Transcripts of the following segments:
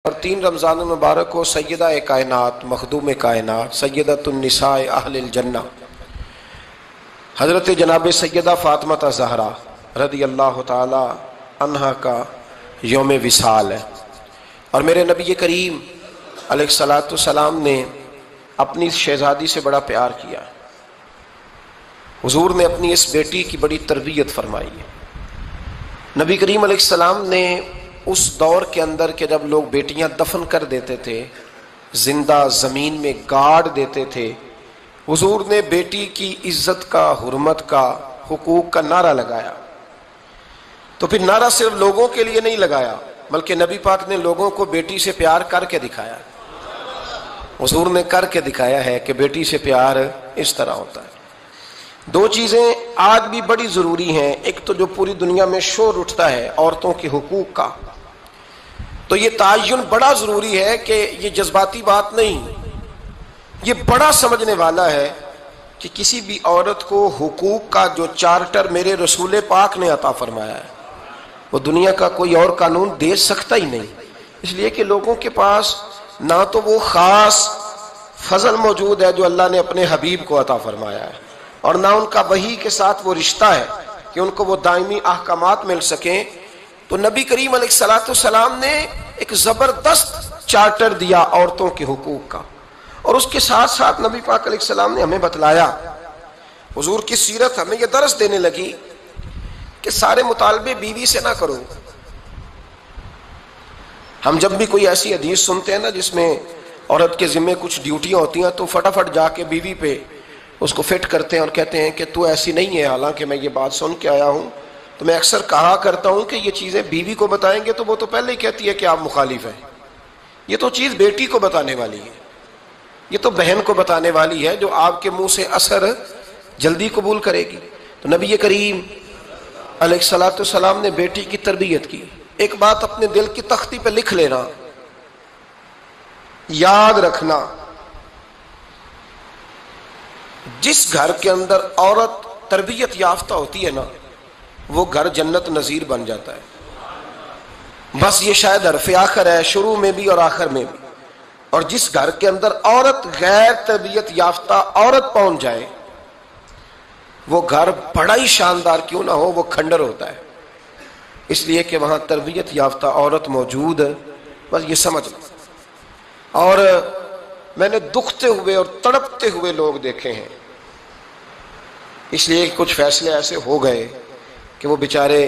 اور 3 رمضان المبارک کو سیدہ کائنات مخدوم کائنات سیدۃ النساء اہل الجنہ حضرت جناب سیدہ فاطمہ زہرا رضی اللہ تعالی عنہا کا یوم وصال ہے، اور میرے نبی کریم علیہ الصلاۃ والسلام نے اپنی شہزادی سے بڑا پیار کیا۔ حضور نے اپنی اس بیٹی کی بڑی تربیت فرمائی ہے۔ نبی کریم علیہ السلام نے اس دور کے اندر کہ جب لوگ بیٹیاں دفن کر دیتے تھے، زندہ زمین میں گاڑ دیتے تھے، حضور نے بیٹی کی عزت کا، حرمت کا، حقوق کا نعرہ لگایا۔ تو پھر نعرہ صرف لوگوں کے لیے نہیں لگایا، بلکہ نبی پاک نے لوگوں کو بیٹی سے پیار کر کے دکھایا۔ حضور نے کر کے دکھایا ہے کہ بیٹی سے پیار اس طرح ہوتا ہے۔ 2 چیزیں آج بھی بڑی ضروری ہیں۔ ایک تو جو پوری دنیا میں شور اٹھتا ہے عورتوں کے حقوق کا، تو یہ تعین بڑا ضروری ہے کہ یہ جذباتی بات نہیں، یہ بڑا سمجھنے والا ہے کہ کسی بھی عورت کو حقوق کا جو چارٹر میرے رسول پاک نے عطا فرمایا ہے وہ دنیا کا کوئی اور قانون دے سکتا ہی نہیں۔ اس لیے کہ لوگوں کے پاس نہ تو وہ خاص فضل موجود ہے جو اللہ نے اپنے حبیب کو عطا فرمایا ہے، اور نہ ان کا وحی کے ساتھ وہ رشتہ ہے کہ ان کو وہ دائمی احکامات مل سکیں۔ تو نبی کریم علیہ الصلاۃ والسلام نے ایک زبردست چارٹر دیا عورتوں کے حقوق کا، اور اس کے ساتھ ساتھ نبی پاک علیہ السلام نے ہمیں بتلایا، حضور کی سیرت ہمیں یہ درس دینے لگی کہ سارے مطالبے بیوی سے نہ کرو۔ ہم جب بھی کوئی ایسی حدیث سنتے ہیں نا جس میں عورت کے ذمے کچھ ڈیوٹیاں ہوتی ہیں تو فٹافٹ جا کے بیوی پہ اس کو فٹ کرتے ہیں اور کہتے ہیں کہ تو ایسی نہیں ہے، حالانکہ میں یہ بات سن کے آیا ہوں۔ تو میں اکثر کہا کرتا ہوں کہ یہ چیزیں بیوی کو بتائیں گے تو وہ تو پہلے ہی کہتی ہے کہ آپ مخالف ہیں۔ یہ تو چیز بیٹی کو بتانے والی ہے، یہ تو بہن کو بتانے والی ہے جو آپ کے منہ سے اثر جلدی قبول کرے گی۔ تو نبی کریم علیہ الصلاۃ والسلام نے بیٹی کی تربیت کی۔ ایک بات اپنے دل کی تختی پہ لکھ لینا، یاد رکھنا، جس گھر کے اندر عورت تربیت یافتہ ہوتی ہے نا وہ گھر جنت نظیر بن جاتا ہے۔ بس یہ شاید حرف آخر ہے، شروع میں بھی اور آخر میں بھی۔ اور جس گھر کے اندر عورت غیر تربیت یافتہ عورت پہنچ جائے وہ گھر بڑا ہی شاندار کیوں نہ ہو وہ کھنڈر ہوتا ہے، اس لیے کہ وہاں تربیت یافتہ عورت موجود ہے۔ بس یہ سمجھ لو۔ اور میں نے دکھتے ہوئے اور تڑپتے ہوئے لوگ دیکھے ہیں، اس لیے کچھ فیصلے ایسے ہو گئے کہ وہ بیچارے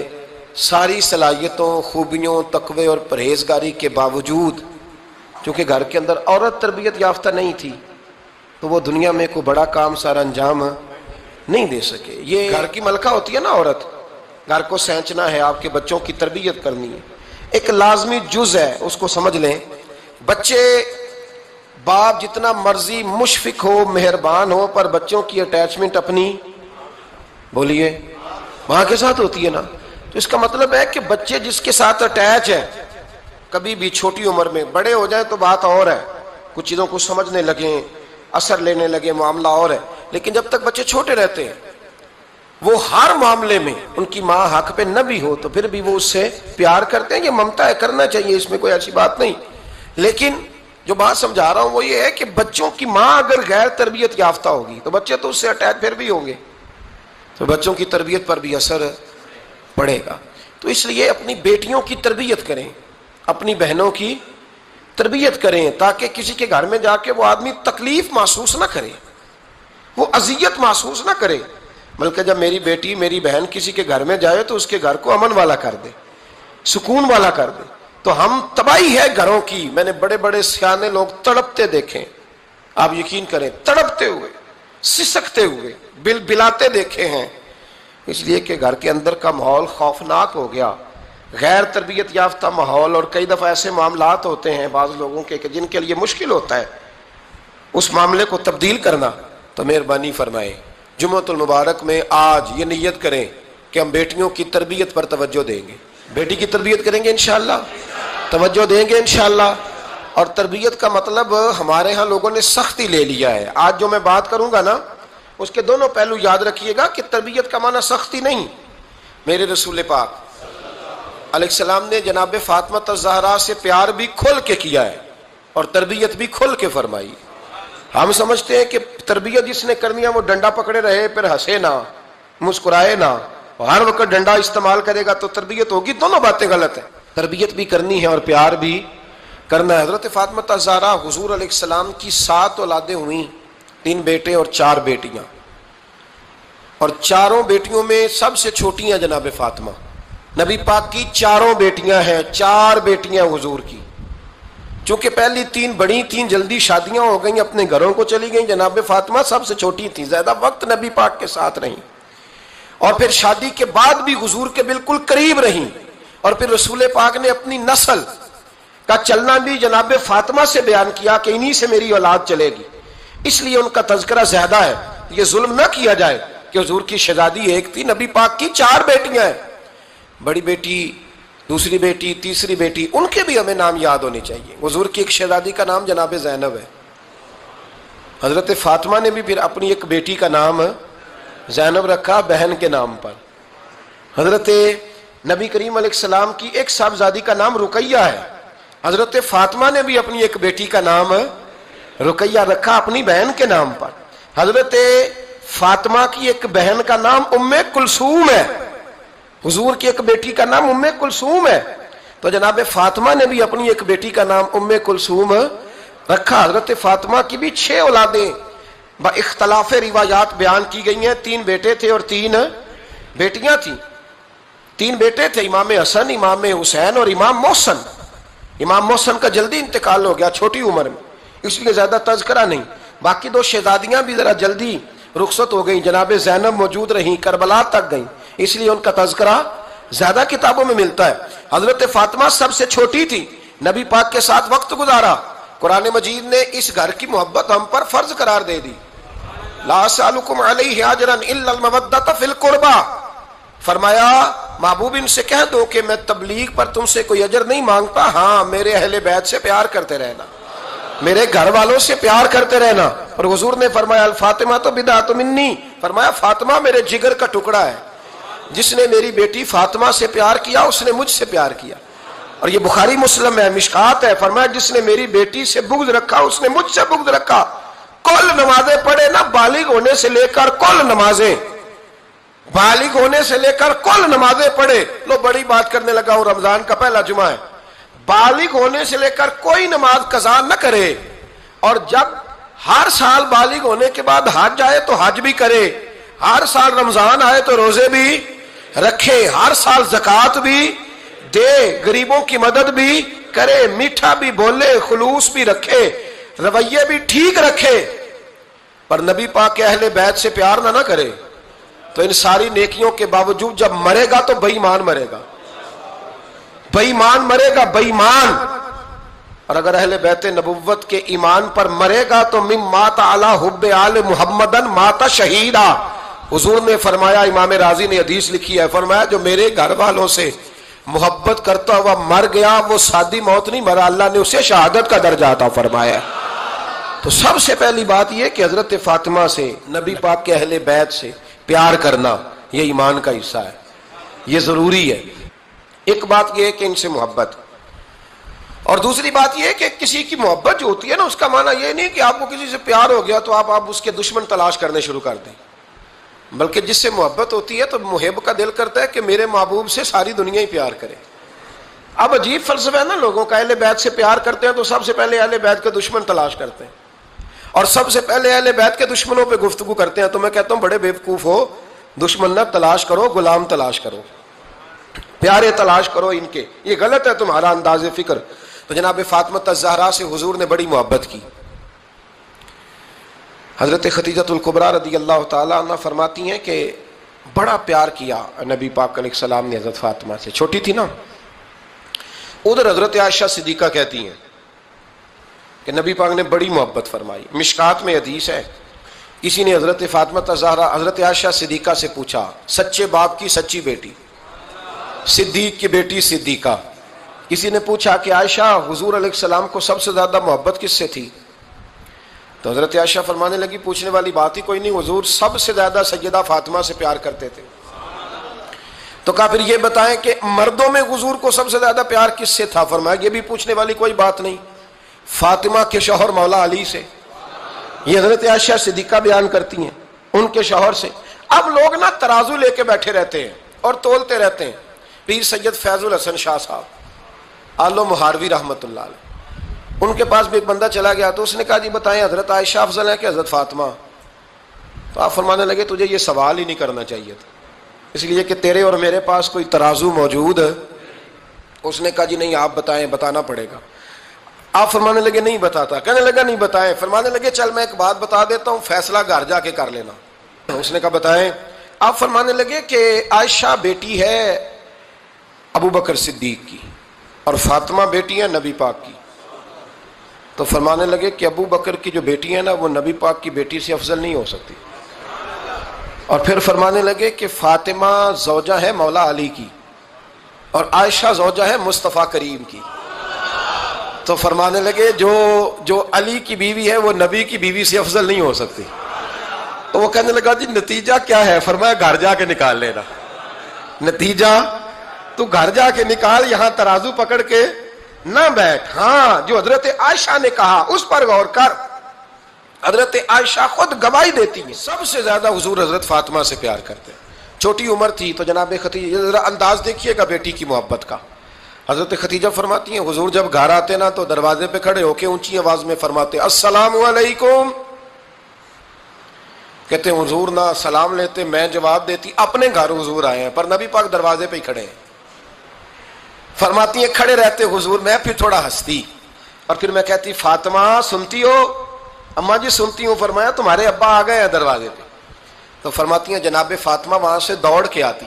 ساری صلاحیتوں، خوبیوں، تقوی اور پرہیزگاری کے باوجود چونکہ گھر کے اندر عورت تربیت یافتہ نہیں تھی تو وہ دنیا میں کوئی بڑا کام سارا انجام نہیں دے سکے۔ یہ گھر کی ملکہ ہوتی ہے نا عورت، گھر کو سینچنا ہے، آپ کے بچوں کی تربیت کرنی ہے، ایک لازمی جز ہے، اس کو سمجھ لیں۔ بچے باپ جتنا مرضی مشفق ہو، مہربان ہو، پر بچوں کی اٹیچمنٹ اپنی بولیے ماں کے ساتھ ہوتی ہے نا۔ تو اس کا مطلب ہے کہ بچے جس کے ساتھ اٹیچ ہے کبھی بھی چھوٹی عمر میں، بڑے ہو جائیں تو بات اور ہے، کچھ چیزوں کو سمجھنے لگیں، اثر لینے لگے، معاملہ اور ہے، لیکن جب تک بچے چھوٹے رہتے ہیں وہ ہر معاملے میں ان کی ماں حق پہ نہ بھی ہو تو پھر بھی وہ اس سے پیار کرتے ہیں۔ یہ ممتا ہے، کرنا چاہیے، اس میں کوئی ایسی بات نہیں، لیکن جو بات سمجھا رہا ہوں وہ یہ ہے کہ بچوں کی ماں اگر غیر تربیت یافتہ ہوگی تو بچے تو اس سے اٹیچ پھر بھی ہوں گے، تو بچوں کی تربیت پر بھی اثر پڑے گا۔ تو اس لیے اپنی بیٹیوں کی تربیت کریں، اپنی بہنوں کی تربیت کریں، تاکہ کسی کے گھر میں جا کے وہ آدمی تکلیف محسوس نہ کرے، وہ اذیت محسوس نہ کرے، بلکہ جب میری بیٹی، میری بہن کسی کے گھر میں جائے تو اس کے گھر کو امن والا کر دے، سکون والا کر دے۔ تو ہم تباہی ہے گھروں کی، میں نے بڑے بڑے سیانے لوگ تڑپتے دیکھے، آپ یقین کریں، تڑپتے ہوئے، سسکتے ہوئے، بلاتے دیکھے ہیں، اس لیے کہ گھر کے اندر کا ماحول خوفناک ہو گیا، غیر تربیت یافتہ ماحول۔ اور کئی دفعہ ایسے معاملات ہوتے ہیں بعض لوگوں کے کہ جن کے لیے مشکل ہوتا ہے اس معاملے کو تبدیل کرنا۔ تو مہربانی فرمائیں جمعۃ المبارک میں آج یہ نیت کریں کہ ہم بیٹیوں کی تربیت پر توجہ دیں گے، بیٹی کی تربیت کریں گے انشاءاللہ، توجہ دیں گے انشاءاللہ۔ اور تربیت کا مطلب ہمارے ہاں لوگوں نے سختی لے لیا ہے۔ آج جو میں بات کروں گا نا اس کے دونوں پہلو یاد رکھیے گا کہ تربیت کا معنی سختی نہیں۔ میرے رسول پاک علیہ السلام نے جناب فاطمہ الزہرا سے پیار بھی کھل کے کیا ہے اور تربیت بھی کھل کے فرمائی. ہم سمجھتے ہیں کہ تربیت جس نے کرنی ہے وہ ڈنڈا پکڑے رہے پھر ہنسے نہ مسکرائے نہ ہر وقت ڈنڈا استعمال کرے گا تو تربیت ہوگی. دونوں باتیں غلط ہیں. تربیت بھی کرنی ہے اور پیار بھی کرنا ہے. حضرت فاطمہ الزہرا حضور علیہ السلام کی 7 اولادیں ہوئیں, 3 بیٹے اور 4 بیٹیاں, اور 4 بیٹیوں میں سب سے چھوٹی ہیں جناب فاطمہ. نبی پاک کی 4 بیٹیاں ہیں, 4 بیٹیاں حضور کی. چونکہ پہلی 3 بڑی تھیں, جلدی شادیاں ہو گئیں, اپنے گھروں کو چلی گئیں. جناب فاطمہ سب سے چھوٹی تھی, زیادہ وقت نبی پاک کے ساتھ رہیں, اور پھر شادی کے بعد بھی حضور کے بالکل قریب رہیں. اور پھر رسول پاک نے اپنی نسل کا چلنا بھی جناب فاطمہ سے بیان کیا کہ انہی سے میری اولاد چلے گی. اس لیے ان کا تذکرہ زیادہ ہے. یہ ظلم نہ کیا جائے کہ حضور کی شہزادی ایک تھی, نبی پاک کی 4 بیٹیاں ہیں, بڑی بیٹی, دوسری بیٹی, تیسری بیٹی, ان کے بھی ہمیں نام یاد ہونے چاہیے. حضور کی ایک شہزادی کا نام جناب زینب ہے. حضرت فاطمہ نے بھی پھر اپنی ایک بیٹی کا نام زینب رکھا بہن کے نام پر. حضرت نبی کریم علیہ السلام کی ایک صاحبزادی کا نام رقیہ ہے. حضرت فاطمہ نے بھی اپنی ایک بیٹی کا نام رقیہ رکھا اپنی بہن کے نام پر. حضرت فاطمہ کی ایک بہن کا نام ام کلثوم ہے. حضور کی ایک بیٹی کا نام ام کلثوم ہے, تو جناب فاطمہ نے بھی اپنی ایک بیٹی کا نام ام کلثوم رکھا. حضرت فاطمہ کی بھی 6 اولادیں با اختلاف روایات بیان کی گئی ہیں. 3 بیٹے تھے اور 3 بیٹیاں تھیں. 3 بیٹے تھے, امام حسن, امام حسین اور امام محسن. امام محسن کا جلدی انتقال ہو گیا چھوٹی عمر میں, اس لیے زیادہ تذکرہ نہیں. باقی 2 شہزادیاں بھی ذرا جلدی رخصت ہو گئیں. جناب زینب موجود رہیں, کربلا تک گئیں, اس لیے ان کا تذکرہ زیادہ کتابوں میں ملتا ہے. حضرت فاطمہ سب سے چھوٹی تھی, نبی پاک کے ساتھ وقت گزارا. قرآن مجید نے اس گھر کی محبت ہم پر فرض قرار دے دی. لا اسألکم علیہ اجرا الا المودۃ فی القربى, فرمایا محبوب ان سے کہہ دو کہ میں تبلیغ پر تم سے کوئی اجر نہیں مانگتا, ہاں میرے اہل بیت سے پیار کرتے رہنا, میرے گھر والوں سے پیار کرتے رہنا. اور حضور نے فرمایا الفاطمہ تو بدعۃ منی, فرمایا فاطمہ میرے جگر کا ٹکڑا ہے. جس نے میری بیٹی فاطمہ سے پیار کیا اس نے مجھ سے پیار کیا. اور یہ بخاری مسلم ہے, مشکات ہے. فرمایا جس نے میری بیٹی سے بغض رکھا اس نے مجھ سے بغض رکھا. کل نمازیں پڑھے نا, بالغ ہونے سے لے کر کل نمازیں, بالغ ہونے سے لے کر کل نمازیں پڑھے. لو بڑی بات کرنے لگا ہوں, رمضان کا پہلا جمعہ ہے. بالغ ہونے سے لے کر کوئی نماز قضا نہ کرے, اور جب ہر سال بالغ ہونے کے بعد حج آئے تو حج بھی کرے, ہر سال رمضان آئے تو روزے بھی رکھے, ہر سال زکوٰۃ بھی دے, غریبوں کی مدد بھی کرے, میٹھا بھی بولے, خلوص بھی رکھے, رویے بھی ٹھیک رکھے. پر نبی پاک کے اہل بیت سے پیار نہ کرے تو ان ساری نیکیوں کے باوجود جب مرے گا تو بے ایمان مرے گا, بے ایمان مرے گا, بے ایمان. اور اگر اہل بیت نبوت کے ایمان پر مرے گا تو مم مات علی حب آل محمدن مات شہیدا. حضور نے فرمایا, امام راضی نے حدیث لکھی ہے, فرمایا جو میرے گھر والوں سے محبت کرتا ہوا مر گیا وہ سادی موت نہیں مرا, اللہ نے اسے شہادت کا درجہ عطا فرمایا. تو سب سے پہلی بات یہ کہ حضرت فاطمہ سے, نبی پاک کے اہل بیت سے پیار کرنا یہ ایمان کا حصہ ہے, یہ ضروری ہے. ایک بات یہ ہے کہ ان سے محبت, اور دوسری بات یہ ہے کہ کسی کی محبت جو ہوتی ہے نا, اس کا معنی یہ نہیں کہ آپ کو کسی سے پیار ہو گیا تو آپ اس کے دشمن تلاش کرنے شروع کر دیں, بلکہ جس سے محبت ہوتی ہے تو محب کا دل کرتا ہے کہ میرے محبوب سے ساری دنیا ہی پیار کرے. اب عجیب فلسفہ ہے نا لوگوں کا, اہل بیت سے پیار کرتے ہیں تو سب سے پہلے اہل بیت کے دشمن تلاش کرتے ہیں, اور سب سے پہلے اہل بیت کے دشمنوں پہ گفتگو کرتے ہیں. تو میں کہتا ہوں بڑے بیوقوف ہو, دشمن نہ تلاش کرو, غلام تلاش کرو, پیارے تلاش کرو ان کے. یہ غلط ہے تمہارا انداز فکر. تو جناب فاطمہ الزہرا سے حضور نے بڑی محبت کی. حضرت خدیجۃ الکبریٰ رضی اللہ تعالیٰ عنہ فرماتی ہیں کہ بڑا پیار کیا نبی پاک علیہ السلام نے حضرت فاطمہ سے, چھوٹی تھی نا. ادھر حضرت عائشہ صدیقہ کہتی ہیں کہ نبی پاک نے بڑی محبت فرمائی. مشکات میں حدیث ہے, کسی نے حضرت فاطمہ الزہرا حضرت عائشہ صدیقہ سے پوچھا, سچے باپ کی سچی بیٹی, صدیق کی بیٹی صدیقہ. کسی نے پوچھا کہ عائشہ حضور علیہ السلام کو سب سے زیادہ محبت کس سے تھی؟ تو حضرت عائشہ فرمانے لگی پوچھنے والی بات ہی کوئی نہیں, حضور سب سے زیادہ سیدہ فاطمہ سے پیار کرتے تھے. تو کہا پھر یہ بتائیں کہ مردوں میں حضور کو سب سے زیادہ پیار کس سے تھا؟ فرمایا یہ بھی پوچھنے والی کوئی بات نہیں، فاطمہ کے شوہر مولا علی سے۔ یہ حضرت عائشہ صدیقہ بیان کرتی ہیں ان کے شوہر سے۔ اب لوگ نا ترازو لے کے بیٹھے رہتے ہیں اور تولتے رہتے ہیں۔ پیر سید فیض الحسن شاہ صاحب آلو مہاروی رحمت اللہ علیہ، ان کے پاس بھی ایک بندہ چلا گیا تو اس نے کہا جی بتائیں حضرت عائشہ افضل ہے کہ حضرت فاطمہ؟ تو آپ فرمانے لگے تجھے یہ سوال ہی نہیں کرنا چاہیے تھا، اس لیے کہ تیرے اور میرے پاس کوئی ترازو موجود ہے۔ اس نے کہا جی نہیں آپ بتائیں، بتانا پڑے گا۔ آپ فرمانے لگے نہیں بتاتا، کہنے لگا نہیں بتائیں۔ فرمانے لگے چل میں ایک بات بتا دیتا ہوں، فیصلہ گھر جا کے کر لینا۔ اس نے کہا بتائیں۔ آپ فرمانے لگے کہ عائشہ بیٹی ہے ابو بکر صدیق کی اور فاطمہ بیٹی ہے نبی پاک کی۔ تو فرمانے لگے کہ ابو بکر کی جو بیٹی ہے نا وہ نبی پاک کی بیٹی سے افضل نہیں ہو سکتی۔ اور پھر فرمانے لگے کہ فاطمہ زوجہ ہے مولا علی کی اور عائشہ زوجہ ہے مصطفیٰ کریم کی۔ تو فرمانے لگے جو علی کی بیوی ہے وہ نبی کی بیوی سے افضل نہیں ہو سکتی۔ تو وہ کہنے لگا جی نتیجہ کیا ہے؟ فرمایا گھر جا کے نکال لینا نتیجہ، تو گھر جا کے نکال، یہاں ترازو پکڑ کے نہ بیٹھ۔ ہاں جو حضرت عائشہ نے کہا اس پر غور کر، حضرت عائشہ خود گواہی دیتی ہے سب سے زیادہ حضور حضرت فاطمہ سے پیار کرتے ہیں۔ چھوٹی عمر تھی تو جناب خدیجہ، ذرا انداز دیکھیے گا بیٹی کی محبت کا۔ حضرت خدیجہ فرماتی ہیں حضور جب گھر آتے نا تو دروازے پہ کھڑے ہو کے اونچی آواز میں فرماتے السلام علیکم۔ کہتے ہیں حضور نہ سلام لیتے، میں جواب دیتی، اپنے گھر حضور آئے ہیں پر نبی پاک دروازے پہ ہی کھڑے ہیں۔ فرماتی ہیں کھڑے رہتے حضور، میں پھر تھوڑا ہنستی اور پھر میں کہتی فاطمہ سنتی ہو؟ اماں جی سنتی ہوں۔ فرمایا تمہارے ابا آ گئے ہیں دروازے پہ۔ تو فرماتی ہیں جناب فاطمہ وہاں سے دوڑ کے آتی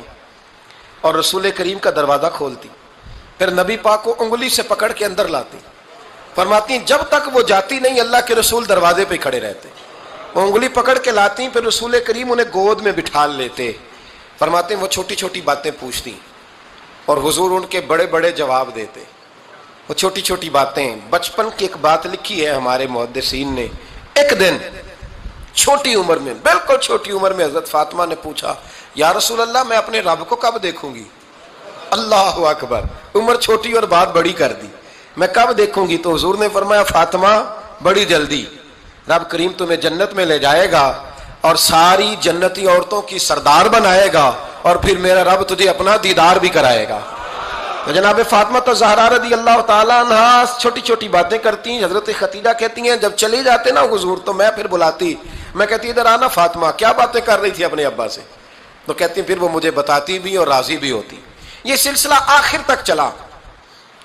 اور رسول کریم کا دروازہ کھولتی، پھر نبی پاک کو انگلی سے پکڑ کے اندر لاتی۔ فرماتی ہیں جب تک وہ جاتی نہیں اللہ کے رسول دروازے پہ کھڑے رہتے، وہ انگلی پکڑ کے لاتی، پھر رسول کریم انہیں گود میں بٹھا لیتے۔ فرماتے ہیں وہ چھوٹی چھوٹی باتیں پوچھتی اور حضور ان کے بڑے بڑے جواب دیتے۔ وہ چھوٹی چھوٹی باتیں، بچپن کی ایک بات لکھی ہے ہمارے محدثین نے، ایک دن چھوٹی عمر میں، بالکل چھوٹی عمر میں حضرت فاطمہ نے پوچھا یا رسول اللہ میں اپنے رب کو کب دیکھوں گی؟ اللہ اکبر، عمر چھوٹی اور بات بڑی کر دی، میں کب دیکھوں گی؟ تو حضور نے فرمایا فاطمہ بڑی جلدی، رب کریم تمہیں جنت میں لے جائے گا اور ساری جنتی عورتوں کی سردار بنائے گا اور پھر میرا رب تجھے اپنا دیدار بھی کرائے گا۔ تو جناب فاطمہ تو زہرا رضی اللہ تعالیٰ عنہا چھوٹی چھوٹی باتیں کرتی ہیں۔ حضرت خدیجہ کہتی ہیں جب چلے جاتے نا حضور تو میں پھر بلاتی، میں کہتی ادھر آنا فاطمہ، کیا باتیں کر رہی تھی اپنے ابا سے؟ تو کہتی پھر وہ مجھے بتاتی بھی اور راضی بھی ہوتی۔ یہ سلسلہ آخر تک چلا،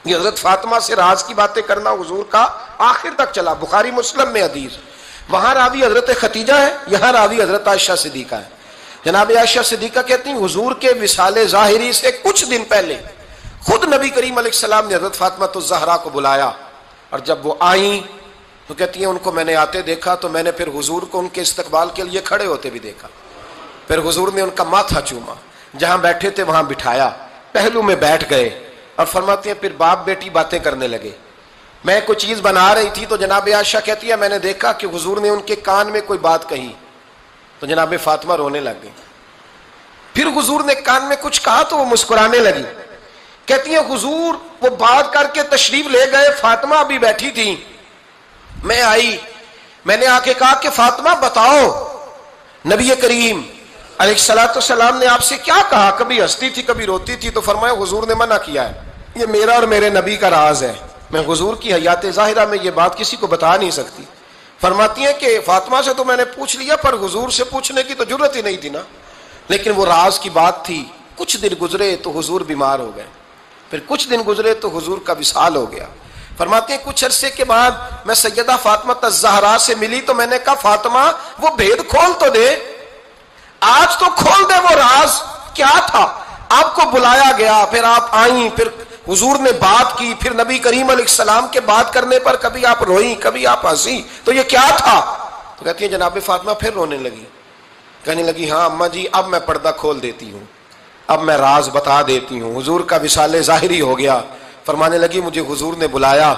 یہ حضرت فاطمہ سے راز کی باتیں کرنا حضور کا آخر تک چلا۔ بخاری مسلم میں حدیث، وہاں راوی حضرت خدیجہ ہے، یہاں راوی حضرت عائشہ صدیقہ ہے۔ جناب عائشہ صدیقہ کہتی ہیں حضور کے وصال ظاہری سے کچھ دن پہلے خود نبی کریم علیہ السلام نے حضرت فاطمہ الزہرا کو بلایا، اور جب وہ آئیں تو کہتی ہیں ان کو میں نے آتے دیکھا تو میں نے پھر حضور کو ان کے استقبال کے لیے کھڑے ہوتے بھی دیکھا، پھر حضور نے ان کا ماتھا چوما، جہاں بیٹھے تھے وہاں بٹھایا، پہلو میں بیٹھ گئے اور فرماتی ہیں پھر باپ بیٹی باتیں کرنے لگے۔ میں کوئی چیز بنا رہی تھی تو جناب عائشہ کہتی ہے میں نے دیکھا کہ حضور نے ان کے کان میں کوئی بات کہی تو جناب فاطمہ رونے لگ گئی، پھر حضور نے کان میں کچھ کہا تو وہ مسکرانے لگی۔ کہتی ہیں حضور وہ بات کر کے تشریف لے گئے، فاطمہ ابھی بیٹھی تھی، میں آئی، میں نے آ کے کہا کہ فاطمہ بتاؤ نبی کریم علیہ الصلوۃ والسلام نے آپ سے کیا کہا؟ کبھی ہنستی تھی کبھی روتی تھی، تو فرمایا حضور نے منع کیا ہے، یہ میرا اور میرے نبی کا راز ہے، میں حضور کی حیات ظاہرہ میں یہ بات کسی کو بتا نہیں سکتی۔ فرماتی ہیں کہ فاطمہ سے تو میں نے پوچھ لیا پر حضور سے پوچھنے کی تو ضرورت ہی نہیں تھی نا، لیکن وہ راز کی بات تھی۔ کچھ دن گزرے تو حضور بیمار ہو گئے، پھر کچھ دن گزرے تو حضور کا وصال ہو گیا۔ فرماتے ہیں کچھ عرصے کے بعد میں سیدہ فاطمہ الزہرا سے ملی تو میں نے کہا فاطمہ وہ بھید کھول تو دے، آج تو کھول دے وہ راز کیا تھا؟ آپ کو بلایا گیا، پھر آپ آئیں، پھر حضور نے بات کی، پھر نبی کریم علیہ السلام کے بات کرنے پر کبھی آپ روئیں کبھی آپ ہنسی، تو یہ کیا تھا؟ تو کہتی ہیں جناب فاطمہ پھر رونے لگی، کہنے لگی ہاں اماں جی اب میں پردہ کھول دیتی ہوں، اب میں راز بتا دیتی ہوں۔ حضور کا وصال ظاہری ہو گیا۔ فرمانے لگی مجھے حضور نے بلایا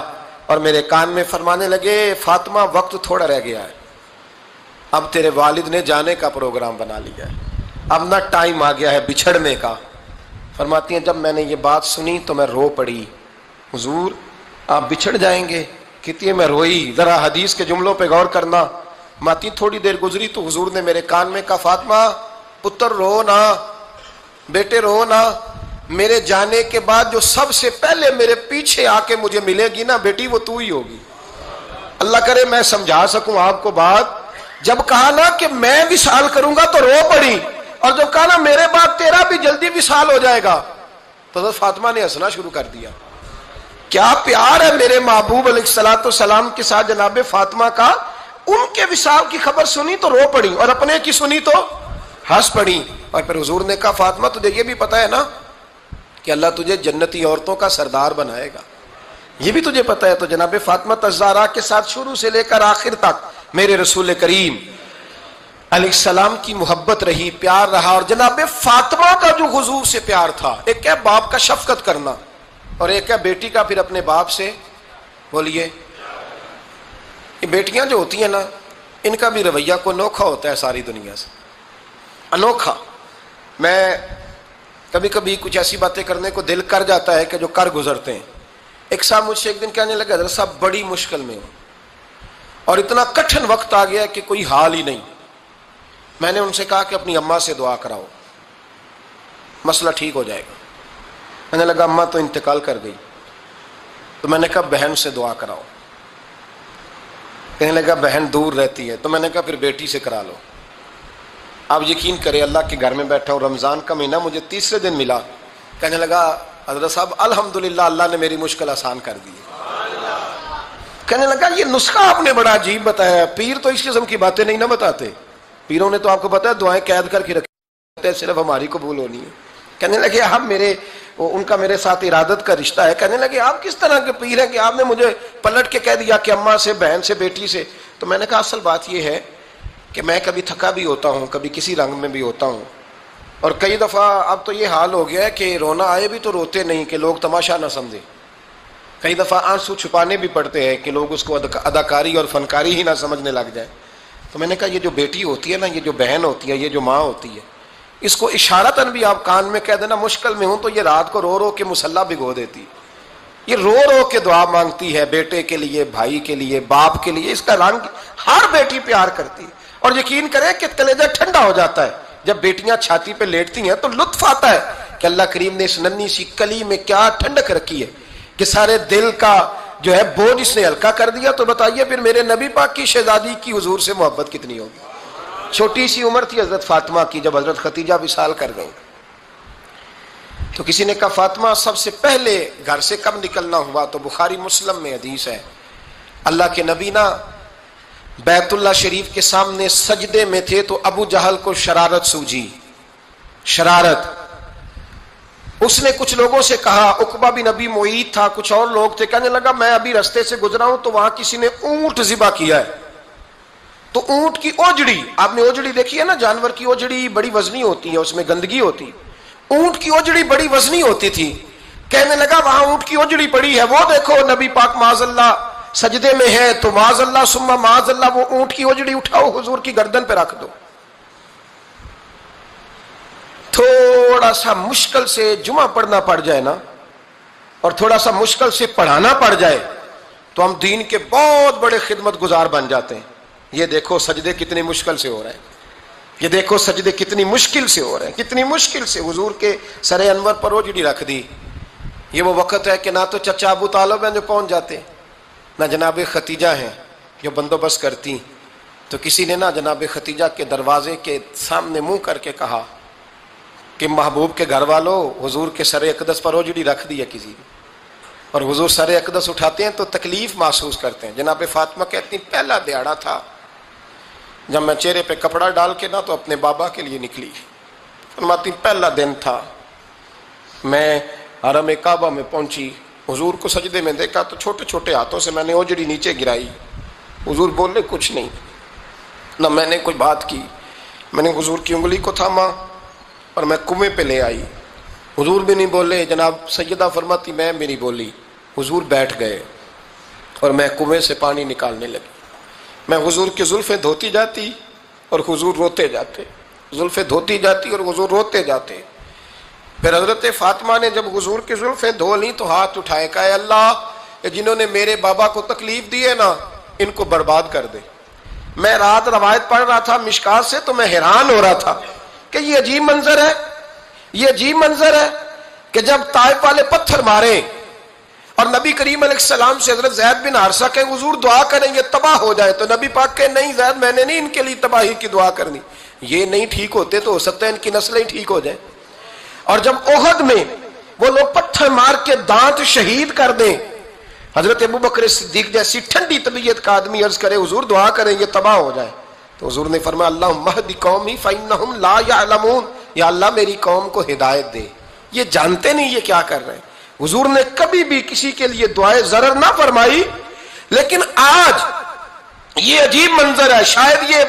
اور میرے کان میں فرمانے لگے فاطمہ وقت تھوڑا رہ گیا ہے، اب تیرے والد نے جانے کا پروگرام بنا لیا ہے، اب نہ ٹائم آ گیا ہے بچھڑنے کا۔ فرماتی ہیں جب میں نے یہ بات سنی تو میں رو پڑی، حضور آپ بچھڑ جائیں گے؟ کہتی ہے میں روئی۔ ذرا حدیث کے جملوں پہ غور کرنا۔ ماتی تھوڑی دیر گزری تو حضور نے میرے کان میں کہا فاطمہ پتر رو نہ، بیٹے رو نہ، میرے جانے کے بعد جو سب سے پہلے میرے پیچھے آ کے مجھے ملے گی نا بیٹی، وہ تو ہی ہوگی۔ اللہ کرے میں سمجھا سکوں آپ کو بات۔ جب کہا نا کہ میں وصال کروں گا تو رو پڑی، اور جب کہا نا میرے بعد تیرا بھی جلدی وصال ہو جائے گا تو حضرت فاطمہ نے ہنسنا شروع کر دیا۔ کیا پیار ہے میرے محبوب علیہ الصلوۃ والسلام کے ساتھ جناب فاطمہ کا۔ ان کے وصال کی خبر سنی تو رو پڑی، اور اپنے کی سنی تو ہنس پڑی۔ اور پھر حضور نے کہا فاطمہ تجھے یہ بھی پتا ہے نا کہ اللہ تجھے جنتی عورتوں کا سردار بنائے گا، یہ بھی تجھے پتا ہے؟ تو جناب فاطمہ الزہرا کے ساتھ شروع سے لے کر آخر تک میرے رسول کریم علیہ السلام کی محبت رہی، پیار رہا۔ اور جناب فاطمہ کا جو حضور سے پیار تھا، ایک ہے باپ کا شفقت کرنا اور ایک ہے بیٹی کا پھر اپنے باپ سے، بولیے، یہ بیٹیاں جو ہوتی ہیں نا ان کا بھی رویہ کو انوکھا ہوتا ہے ساری دنیا سے، انوکھا۔ میں کبھی کبھی کچھ ایسی باتیں کرنے کو دل کر جاتا ہے کہ جو کر گزرتے ہیں۔ ایک صاحب مجھ سے ایک دن کہنے لگا حضرت صاحب بڑی مشکل میں ہوں اور اتنا کٹھن وقت آ گیا کہ کوئی حال ہی نہیں۔ میں نے ان سے کہا کہ اپنی اماں سے دعا کراؤ، مسئلہ ٹھیک ہو جائے گا۔ میں نے لگا اماں تو انتقال کر گئی، تو میں نے کہا بہن سے دعا کراؤ۔ کہنے لگا بہن دور رہتی ہے، تو میں نے کہا پھر بیٹی سے کرا لو۔ آپ یقین کریں اللہ کے گھر میں بیٹھا ہوں، رمضان کا مہینہ مجھے تیسرے دن ملا۔ کہنے لگا حضرت صاحب الحمدللہ اللہ نے میری مشکل آسان کر دی۔ کہنے لگا یہ نسخہ آپ نے بڑا عجیب بتایا، پیر تو اس قسم کی باتیں نہیں نہ بتاتے، پیروں نے تو آپ کو پتا ہے دعائیں قید کر کے رکھتے ہیں، صرف ہماری قبول ہونی ہے۔ کہنے لگے ہم ان کا میرے ساتھ ارادت کا رشتہ ہے۔ کہنے لگے آپ کس طرح کے پیر ہیں کہ آپ نے مجھے پلٹ کے کہہ دیا کہ اماں سے، بہن سے، بیٹی سے؟ تو میں نے کہا اصل بات یہ ہے کہ میں کبھی تھکا بھی ہوتا ہوں، کبھی کسی رنگ میں بھی ہوتا ہوں، اور کئی دفعہ اب تو یہ حال ہو گیا ہے کہ رونا آئے بھی تو روتے نہیں کہ لوگ تماشا نہ سمجھیں۔ کئی دفعہ آنسو چھپانے بھی پڑتے ہیں کہ لوگ اس کو اداکاری اور فنکاری ہی نہ سمجھنے لگ جائیں۔ تو میں نے کہا یہ جو بیٹی ہوتی ہے نا، یہ جو بہن ہوتی ہے، یہ جو ماں ہوتی ہے، اس کو اشارتاً بھی آپ کان میں کہہ دینا مشکل میں ہوں تو یہ رات کو رو رو کے مصلی بھگو دیتی، یہ رو رو کے دعا مانگتی ہے بیٹے کے لیے، بھائی کے لیے، باپ کے لیے۔ اس کا رنگ ہر بیٹی پیار کرتی ہے، اور یقین کریں کہ کلیجہ ٹھنڈا ہو جاتا ہے جب بیٹیاں چھاتی پہ لیٹتی ہیں تو لطف آتا ہے کہ اللہ کریم نے اس ننھی سی کلی میں کیا ٹھنڈک رکھی ہے کہ سارے دل کا جو ہے بوجھ اس نے ہلکا کر دیا۔ تو بتائیے پھر میرے نبی پاک کی شہزادی کی حضور سے محبت کتنی ہوگی۔ چھوٹی سی عمر تھی حضرت فاطمہ کی جب حضرت خدیجہ وصال کر گئیں، تو کسی نے کہا فاطمہ سب سے پہلے گھر سے کب نکلنا ہوا؟ تو بخاری مسلم میں حدیث ہے، اللہ کے نبی نا بیت اللہ شریف کے سامنے سجدے میں تھے تو ابو جہل کو شرارت سوجی، شرارت۔ اس نے کچھ لوگوں سے کہا، عقبہ بن ابی معیط تھا، کچھ اور لوگ تھے، کہنے لگا میں ابھی رستے سے گزرا ہوں تو وہاں کسی نے اونٹ ذبح کیا ہے، تو اونٹ کی اوجڑی، آپ نے اوجڑی دیکھی ہے نا، جانور کی اوجڑی بڑی وزنی ہوتی ہے، اس میں گندگی ہوتی، اونٹ کی اوجڑی بڑی وزنی ہوتی تھی۔ کہنے لگا وہاں اونٹ کی اوجڑی پڑی ہے، وہ دیکھو نبی پاک معاذ اللہ سجدے میں ہے، تو معاذ اللہ ثم معاذ اللہ وہ اونٹ کی اوجڑی اٹھاؤ حضور کی گردن پہ رکھ دو۔ تھوڑا سا مشکل سے جمعہ پڑھنا پڑ جائے نا، اور تھوڑا سا مشکل سے پڑھانا پڑ جائے تو ہم دین کے بہت بڑے خدمت گزار بن جاتے ہیں۔ یہ دیکھو سجدے کتنی مشکل سے ہو رہے ہیں، یہ دیکھو سجدے کتنی مشکل سے ہو رہے ہیں، کتنی مشکل سے حضور کے سر انور پر اوجڑی رکھ دی۔ یہ وہ وقت ہے کہ نہ تو چچا ابو طالب ہیں جو پہنچ جاتے، نہ جناب ختیجہ ہیں جو بندوبست کرتی، تو کسی نے نہ جناب ختیجہ کے دروازے کے سامنے منہ کر کے کہا کہ محبوب کے گھر والوں حضور کے سر اقدس پر اوجڑی رکھ دی ہے کسی نے، اور حضور سر اقدس اٹھاتے ہیں تو تکلیف محسوس کرتے ہیں۔ جناب فاطمہ کہتی پہلا دیہڑا تھا جب میں چہرے پہ کپڑا ڈال کے نہ تو اپنے بابا کے لیے نکلی، فرماتی پہلا دن تھا، میں حرم کعبہ میں پہنچی، حضور کو سجدے میں دیکھا تو چھوٹے چھوٹے ہاتھوں سے میں نے اوجڑی نیچے گرائی، حضور بولے کچھ نہیں، نہ میں نے کوئی بات کی، میں نے حضور کی انگلی کو تھاما اور میں کنویں پہ لے آئی، حضور بھی نہیں بولے، جناب سیدہ فرماتی میں بھی نہیں بولی، حضور بیٹھ گئے اور میں کنویں سے پانی نکالنے لگی، میں حضور کی زلفیں دھوتی جاتی اور حضور روتے جاتے، زلفیں دھوتی جاتی اور حضور روتے جاتے۔ پھر حضرت فاطمہ نے جب حضور کی زلفیں دھو لیں تو ہاتھ اٹھائے، کہا اے اللہ جنہوں نے میرے بابا کو تکلیف دی ہے نا ان کو برباد کر دے۔ میں رات روایت پڑھ رہا تھا مشکات سے تو میں حیران ہو رہا تھا کہ یہ عجیب منظر ہے، یہ عجیب منظر ہے کہ جب طائف والے پتھر مارے اور نبی کریم علیہ السلام سے حضرت زید بن حارثہ کہ حضور دعا کریں یہ تباہ ہو جائے، تو نبی پاک کہ نہیں زید میں نے نہیں ان کے لیے تباہی کی دعا کرنی، یہ نہیں ٹھیک ہوتے تو ہو سکتا ہے ان کی نسلیں ٹھیک ہو جائیں۔ اور جب احد میں وہ لوگ پتھر مار کے دانت شہید کر دیں، حضرت ابوبکر صدیق جیسی ٹھنڈی طبیعت کا آدمی عرض کرے حضور دعا کریں یہ تباہ ہو جائے، تو حضور نے فرمایا اللہم اہد قومی فإنہم لا یعلمون، یا اللہ میری قوم کو ہدایت دے، یہ جانتے نہیں یہ کیا کر رہے ہیں۔ حضور نے کبھی بھی کسی کے لیے دعائے ضرر نہ فرمائی، لیکن آج یہ عجیب منظر ہے، شاید یہ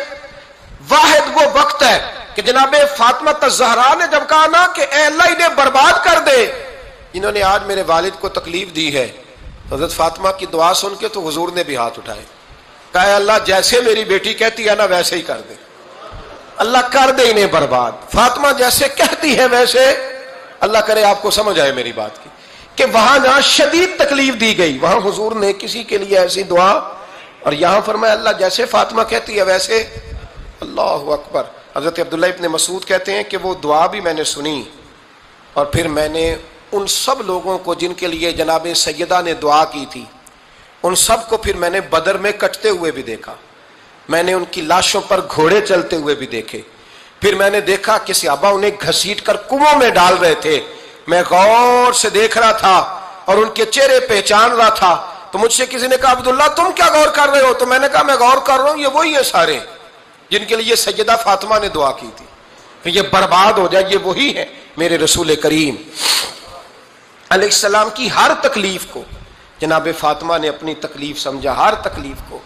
واحد وہ وقت ہے کہ جناب فاطمہ الزہرا نے جب کہا نا کہ اے اللہ انہیں برباد کر دے انہوں نے آج میرے والد کو تکلیف دی ہے، حضرت فاطمہ کی دعا سن کے تو حضور نے بھی ہاتھ اٹھائے، کہا اے اللہ جیسے میری بیٹی کہتی ہے نا ویسے ہی کر دے، اللہ کر دے انہیں برباد، فاطمہ جیسے کہتی ہے ویسے، اللہ کرے آپ کو سمجھ آئے میری بات کی کہ وہاں جہاں شدید تکلیف دی گئی وہاں حضور نے کسی کے لیے ایسی دعا، اور یہاں فرمایا اللہ جیسے فاطمہ کہتی ہے ویسے، اللہ اکبر۔ حضرت عبداللہ ابن مسعود کہتے ہیں کہ وہ دعا بھی میں نے سنی اور پھر میں نے ان سب لوگوں کو جن کے لیے جناب سیدہ نے دعا کی تھی ان سب کو پھر میں نے بدر میں کٹتے ہوئے بھی دیکھا، میں نے ان کی لاشوں پر گھوڑے چلتے ہوئے بھی دیکھے، پھر میں نے دیکھا کہ صحابہ انہیں گھسیٹ کر کنووں میں ڈال رہے تھے، میں غور سے دیکھ رہا تھا اور ان کے چہرے پہچان رہا تھا، تو مجھ سے کسی نے کہا عبداللہ تم کیا غور کر رہے ہو؟ تو میں نے کہا میں غور کر رہا ہوں یہ وہی ہیں سارے جن کے لیے سیدہ فاطمہ نے دعا کی تھی کہ یہ برباد ہو جائے، یہ وہی ہے میرے رسول کریم علیہ السلام کی ہر تکلیف کو جناب فاطمہ نے اپنی تکلیف سمجھا، ہر تکلیف کو۔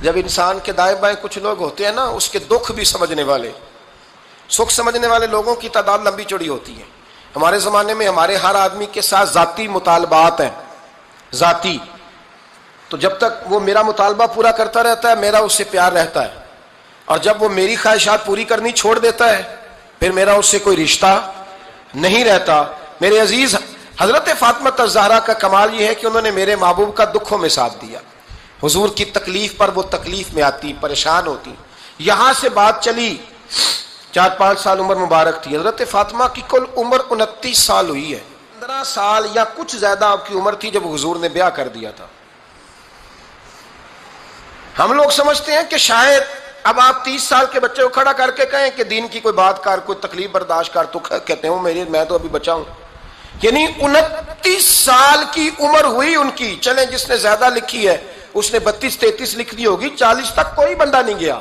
جب انسان کے دائیں بائیں کچھ لوگ ہوتے ہیں نا اس کے دکھ بھی سمجھنے والے، سکھ سمجھنے والے لوگوں کی تعداد لمبی چوڑی ہوتی ہے۔ ہمارے زمانے میں ہمارے ہر آدمی کے ساتھ ذاتی مطالبات ہیں، ذاتی، تو جب تک وہ میرا مطالبہ پورا کرتا رہتا ہے میرا اس سے پیار رہتا ہے، اور جب وہ میری خواہشات پوری کرنی چھوڑ دیتا ہے پھر میرا اس سے کوئی رشتہ نہیں رہتا۔ میرے عزیز حضرت فاطمہ الزہرا کا کمال یہ ہے کہ انہوں نے میرے محبوب کا دکھوں میں ساتھ دیا، حضور کی تکلیف پر وہ تکلیف میں آتی، پریشان ہوتی۔ یہاں سے بات چلی 4-5 سال عمر مبارک تھی، حضرت فاطمہ کی کل عمر 29 سال ہوئی ہے، 15 سال یا کچھ زیادہ آپ کی عمر تھی جب حضور نے بیعہ کر دیا تھا۔ ہم لوگ سمجھتے ہیں کہ شاید اب آپ 30 سال کے بچے کو کھڑا کر کے کہیں کہ دین کی کوئی بات کر، کوئی تکلیف برداشت کر، تو کہتے ہوں میں تو ابھی بچا ہوں، یعنی 29 سال کی عمر ہوئی ان کی۔ چلیں جس نے زیادہ لکھی ہے اس نے 32-33 لکھ دی ہوگی، 40 تک کوئی بندہ نہیں گیا،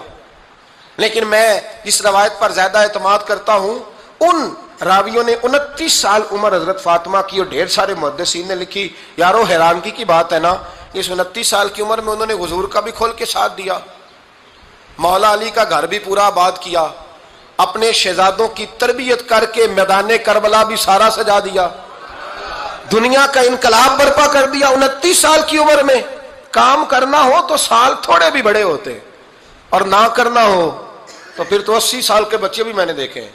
لیکن میں جس روایت پر زیادہ اعتماد کرتا ہوں ان راویوں نے 29 سال عمر حضرت فاطمہ کی، اور ڈھیر سارے محدثین نے لکھی۔ یارو حیرانگی کی بات ہے نا، اس 29 سال کی عمر میں انہوں نے حضور کا بھی کھول کے ساتھ دیا، مولا علی کا گھر بھی پورا آباد کیا، اپنے شہزادوں کی تربیت کر کے میدان کربلا بھی سارا سجا دیا، دنیا کا انقلاب برپا کر دیا 29 سال کی عمر میں۔ کام کرنا ہو تو سال تھوڑے بھی بڑے ہوتے، اور نہ کرنا ہو تو پھر تو 80 سال کے بچے بھی میں نے دیکھے ہیں۔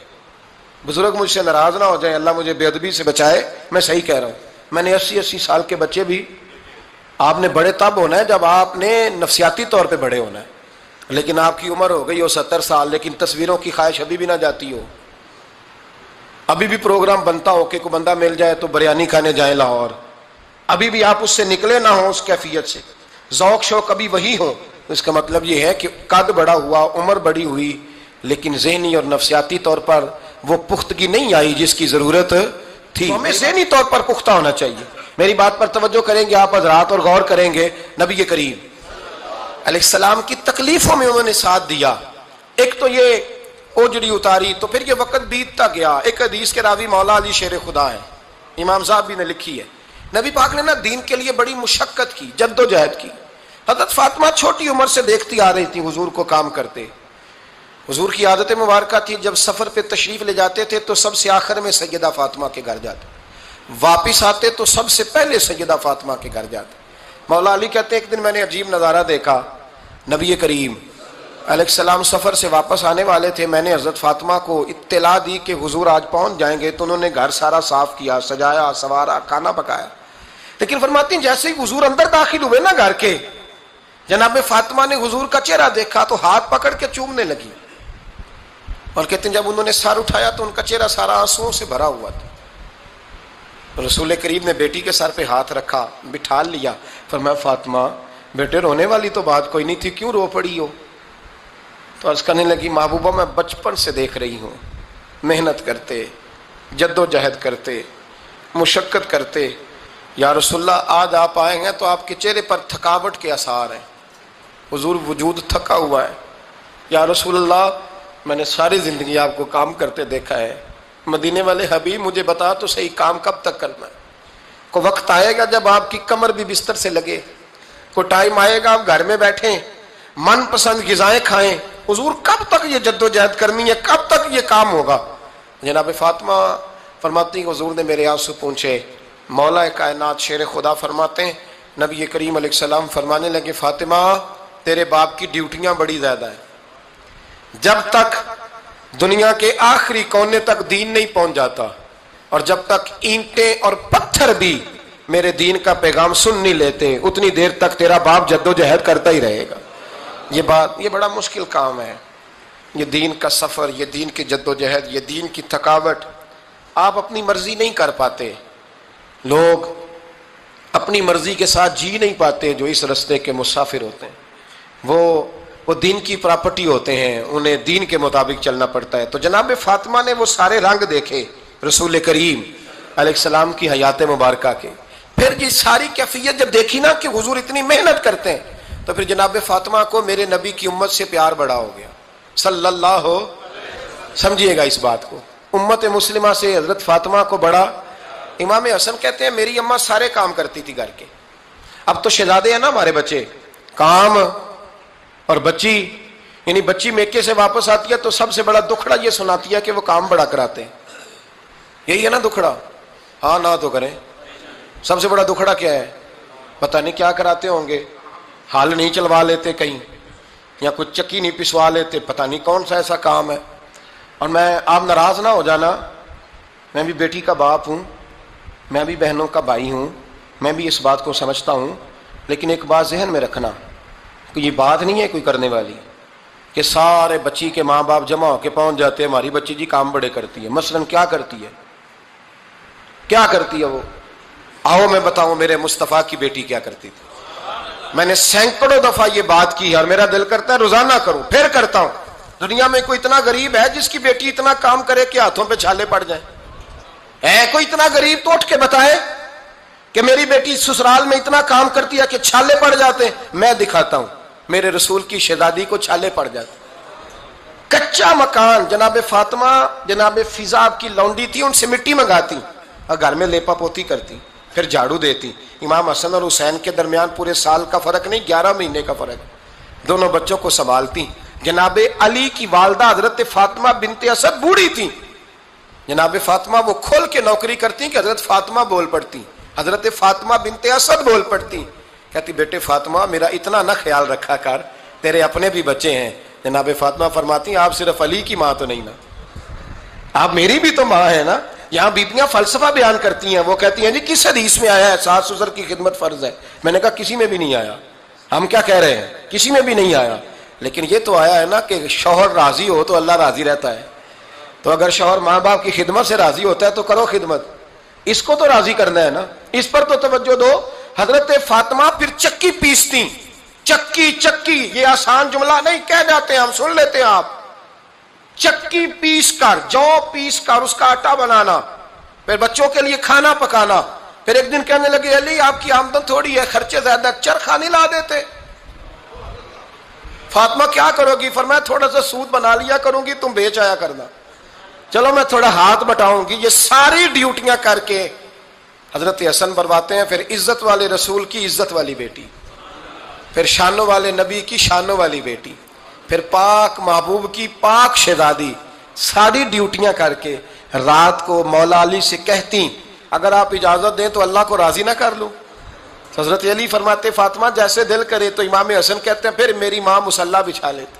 بزرگ مجھ سے ناراض نہ ہو جائیں، اللہ مجھے بے ادبی سے بچائے، میں صحیح کہہ رہا ہوں، میں نے 80 سال کے بچے بھی۔ آپ نے بڑے تب ہونا ہے جب آپ نے نفسیاتی طور پہ بڑے ہونا ہے، لیکن آپ کی عمر ہو گئی ہو 70 سال لیکن تصویروں کی خواہش ابھی بھی نہ جاتی ہو، ابھی بھی پروگرام بنتا ہو کہ کوئی بندہ مل جائے تو بریانی کھانے جائیں لاہور، ابھی بھی آپ اس سے نکلے نہ ہو اس کیفیت سے، ذوق شوق ابھی وہی ہو، تو اس کا مطلب یہ ہے کہ قد بڑا ہوا، عمر بڑی ہوئی، لیکن ذہنی اور نفسیاتی طور پر وہ پختگی نہیں آئی جس کی ضرورت تھی۔ ہمیں ذہنی طور پر پختہ ہونا چاہیے۔ میری بات پر توجہ کریں گے آپ حضرات اور غور کریں گے، نبی کریم علیہ السلام کی تکلیفوں میں انہوں نے ساتھ دیا۔ ایک تو یہ اوجڑی اتاری تو پھر یہ وقت بیتتا گیا۔ ایک حدیث کے راوی مولا علی شیر خدا ہے، امام صاحب بھی نے لکھی ہے، نبی پاک نے نا دین کے لیے بڑی مشقت کی، جد و جہد کی۔ حضرت فاطمہ چھوٹی عمر سے دیکھتی آ رہی تھی حضور کو کام کرتے۔ حضور کی عادت مبارکہ تھی جب سفر پہ تشریف لے جاتے تھے تو سب سے آخر میں سیدہ فاطمہ کے گھر جاتے، واپس آتے تو سب سے پہلے سیدہ فاطمہ کے گھر جاتے۔ مولا علی کہتے ہیں ایک دن میں نے عجیب نظارہ دیکھا، نبی کریم علیہ السلام سفر سے واپس آنے والے تھے. میں نے حضرت فاطمہ کو اطلاع دی کہ حضور آج پہنچ جائیں گے, تو انہوں نے گھر سارا صاف کیا, سجایا, سنوارا, کھانا پکایا. لیکن فرماتی ہیں جیسے ہی حضور اندر داخل ہوئے نا گھر کے, جناب فاطمہ نے حضور کا چہرہ دیکھا تو ہاتھ پکڑ کے چومنے لگی, اور کہتے ہیں جب انہوں نے سر اٹھایا تو ان کا چہرہ سارا آنسوؤں سے بھرا ہوا تھا. رسول کریم نے بیٹی کے سر پہ ہاتھ رکھا, بٹھا لیا, فرمایا فاطمہ بیٹے رونے والی تو بات کوئی نہیں تھی, کیوں رو پڑی ہو؟ تو عرض کرنے لگی محبوبہ میں بچپن سے دیکھ رہی ہوں, محنت کرتے, جد و جہد کرتے, مشقت کرتے, یا رسول اللہ آج آپ آئے ہیں تو آپ کے چہرے پر تھکاوٹ کے آثار ہیں, حضور وجود تھکا ہوا ہے. یا رسول اللہ میں نے ساری زندگی آپ کو کام کرتے دیکھا ہے, مدینے والے حبیب مجھے بتا تو صحیح کام کب تک کرنا ہے؟ کو وقت آئے گا جب آپ کی کمر بھی بستر سے لگے, کو ٹائم آئے گا آپ گھر میں بیٹھیں, من پسند غذائیں کھائیں, حضور کب تک یہ جد و جہد کرنی ہے, کب تک یہ کام ہوگا؟ جناب فاطمہ فرماتی ہیں حضور نے میرے آنسو پوچھے. مولا کائنات شیر خدا فرماتے ہیں نبی کریم علیہ السلام فرمانے لگے فاطمہ تیرے باپ کی ڈیوٹیاں بڑی زیادہ ہیں, جب تک دنیا کے آخری کونے تک دین نہیں پہنچ جاتا, اور جب تک اینٹیں اور پتھر بھی میرے دین کا پیغام سن نہیں لیتے, اتنی دیر تک تیرا باپ جد و جہد کرتا ہی رہے گا. یہ بڑا مشکل کام ہے, یہ دین کا سفر, یہ دین کی جد و جہد, یہ دین کی تھکاوٹ. آپ اپنی مرضی نہیں کر پاتے, لوگ اپنی مرضی کے ساتھ جی نہیں پاتے جو اس رستے کے مسافر ہوتے ہیں, وہ دین کی پراپرٹی ہوتے ہیں, انہیں دین کے مطابق چلنا پڑتا ہے. تو جناب فاطمہ نے وہ سارے رنگ دیکھے رسول کریم علیہ السلام کی حیات مبارکہ کے. پھر یہ ساری کیفیت جب دیکھی نا کہ حضور اتنی محنت کرتے ہیں, تو پھر جناب فاطمہ کو میرے نبی کی امت سے پیار بڑا ہو گیا صلی اللہ ہو. سمجھیے گا اس بات کو, امت مسلمہ سے حضرت فاطمہ کو بڑا. امام حسن کہتے ہیں میری اماں سارے کام کرتی تھی گھر کے. اب تو شہزادے ہیں نا ہمارے بچے, کام اور بچی, یعنی بچی میکے سے واپس آتی ہے تو سب سے بڑا دکھڑا یہ سناتی ہے کہ وہ کام بڑا کراتے ہیں. یہی ہے نا دکھڑا؟ ہاں نہ تو کریں. سب سے بڑا دکھڑا کیا ہے؟ پتہ نہیں کیا کراتے ہوں گے, ہال نہیں چلوا لیتے کہیں, یا کچھ چکی نہیں پسوا لیتے, پتہ نہیں کون سا ایسا کام ہے. اور آپ ناراض نہ ہو جانا, میں بھی بیٹی کا باپ ہوں, میں بھی بہنوں کا بھائی ہوں, میں بھی اس بات کو سمجھتا ہوں, لیکن ایک بات ذہن میں رکھنا کہ یہ بات نہیں ہے کوئی کرنے والی کہ سارے بچی کے ماں باپ جمع ہو کے پہنچ جاتے ہیں ہماری بچی جی کام بڑے کرتی ہے. مثلاً کیا کرتی ہے, کیا کرتی ہے وہ؟ آؤ میں بتاؤں میرے مصطفیٰ کی بیٹی کیا کرتی تھی. میں نے سینکڑوں دفعہ یہ بات کی اور میرا دل کرتا ہے روزانہ کروں, پھر کرتا ہوں. دنیا میں کوئی اتنا غریب ہے جس کی بیٹی اتنا کام کرے کہ ہاتھوں پہ چھالے پڑ جائیں؟ ہے کوئی اتنا غریب تو اٹھ کے بتائے کہ میری بیٹی سسرال میں اتنا کام کرتی ہے کہ چھالے پڑ جاتے ہیں. میں دکھاتا ہوں, میرے رسول کی شہزادی کو چھالے پڑ جاتے. کچا مکان, جناب فاطمہ جناب فضا آپ کی لونڈی تھی, ان سے مٹی منگاتی اور گھر میں لیپا پوتی کرتی, پھر جھاڑو دیتی. امام حسن اور حسین کے درمیان پورے سال کا فرق نہیں, 11 مہینے کا فرق, دونوں بچوں کو سنبھالتی. جناب علی کی والدہ حضرت فاطمہ بنت اسد بوڑھی تھی, جناب فاطمہ وہ کھول کے نوکری کرتی کہ حضرت فاطمہ بول پڑتی, حضرت فاطمہ بنت اسد بول پڑتی. کہتی بیٹے فاطمہ میرا اتنا نہ خیال رکھا کر, تیرے اپنے بھی بچے ہیں. جناب فاطمہ فرماتی آپ صرف علی کی ماں تو نہیں نا, آپ میری بھی تو ماں ہے نا. یہاں بیبیاں فلسفہ بیان کرتی ہیں, وہ کہتی ہیں جی کس حدیث میں آیا ہے ساس سسر کی خدمت فرض ہے؟ میں نے کہا کسی میں بھی نہیں آیا. ہم کیا کہہ رہے ہیں, کسی میں بھی نہیں آیا, لیکن یہ تو آیا ہے نا کہ شوہر راضی ہو تو اللہ راضی رہتا ہے. تو اگر شوہر ماں باپ کی خدمت سے راضی ہوتا ہے تو کرو خدمت, اس کو تو راضی کرنا ہے نا, اس پر تو توجہ دو. حضرت فاطمہ پھر چکی پیستی. چکی چکی یہ آسان جملہ نہیں, کہہ جاتے ہیں ہم, سن لیتے ہیں آپ. چکی پیس کر, جو پیس کر اس کا آٹا بنانا, پھر بچوں کے لیے کھانا پکانا. پھر ایک دن کہنے لگے علی آپ کی آمدن تھوڑی ہے, خرچے زیادہ, چرخا نہیں لا دیتے. فاطمہ کیا کرو گی؟ فرمایا تھوڑا سا سود بنا لیا کروں گی, تم بیچ آیا کرنا. چلو میں تھوڑا ہاتھ بٹاؤں گی. یہ ساری ڈیوٹیاں کر کے حضرت حسن برواتے ہیں. پھر عزت والے رسول کی عزت والی بیٹی, پھر شانوں والے نبی کی شانوں والی بیٹی, پھر پاک محبوب کی پاک شہزادی, ساری ڈیوٹیاں کر کے رات کو مولا علی سے کہتی اگر آپ اجازت دیں تو اللہ کو راضی نہ کر لوں. حضرت علی فرماتے فاطمہ جیسے دل کرے. تو امام حسن کہتے ہیں پھر میری ماں مصلی بچھا لیتے,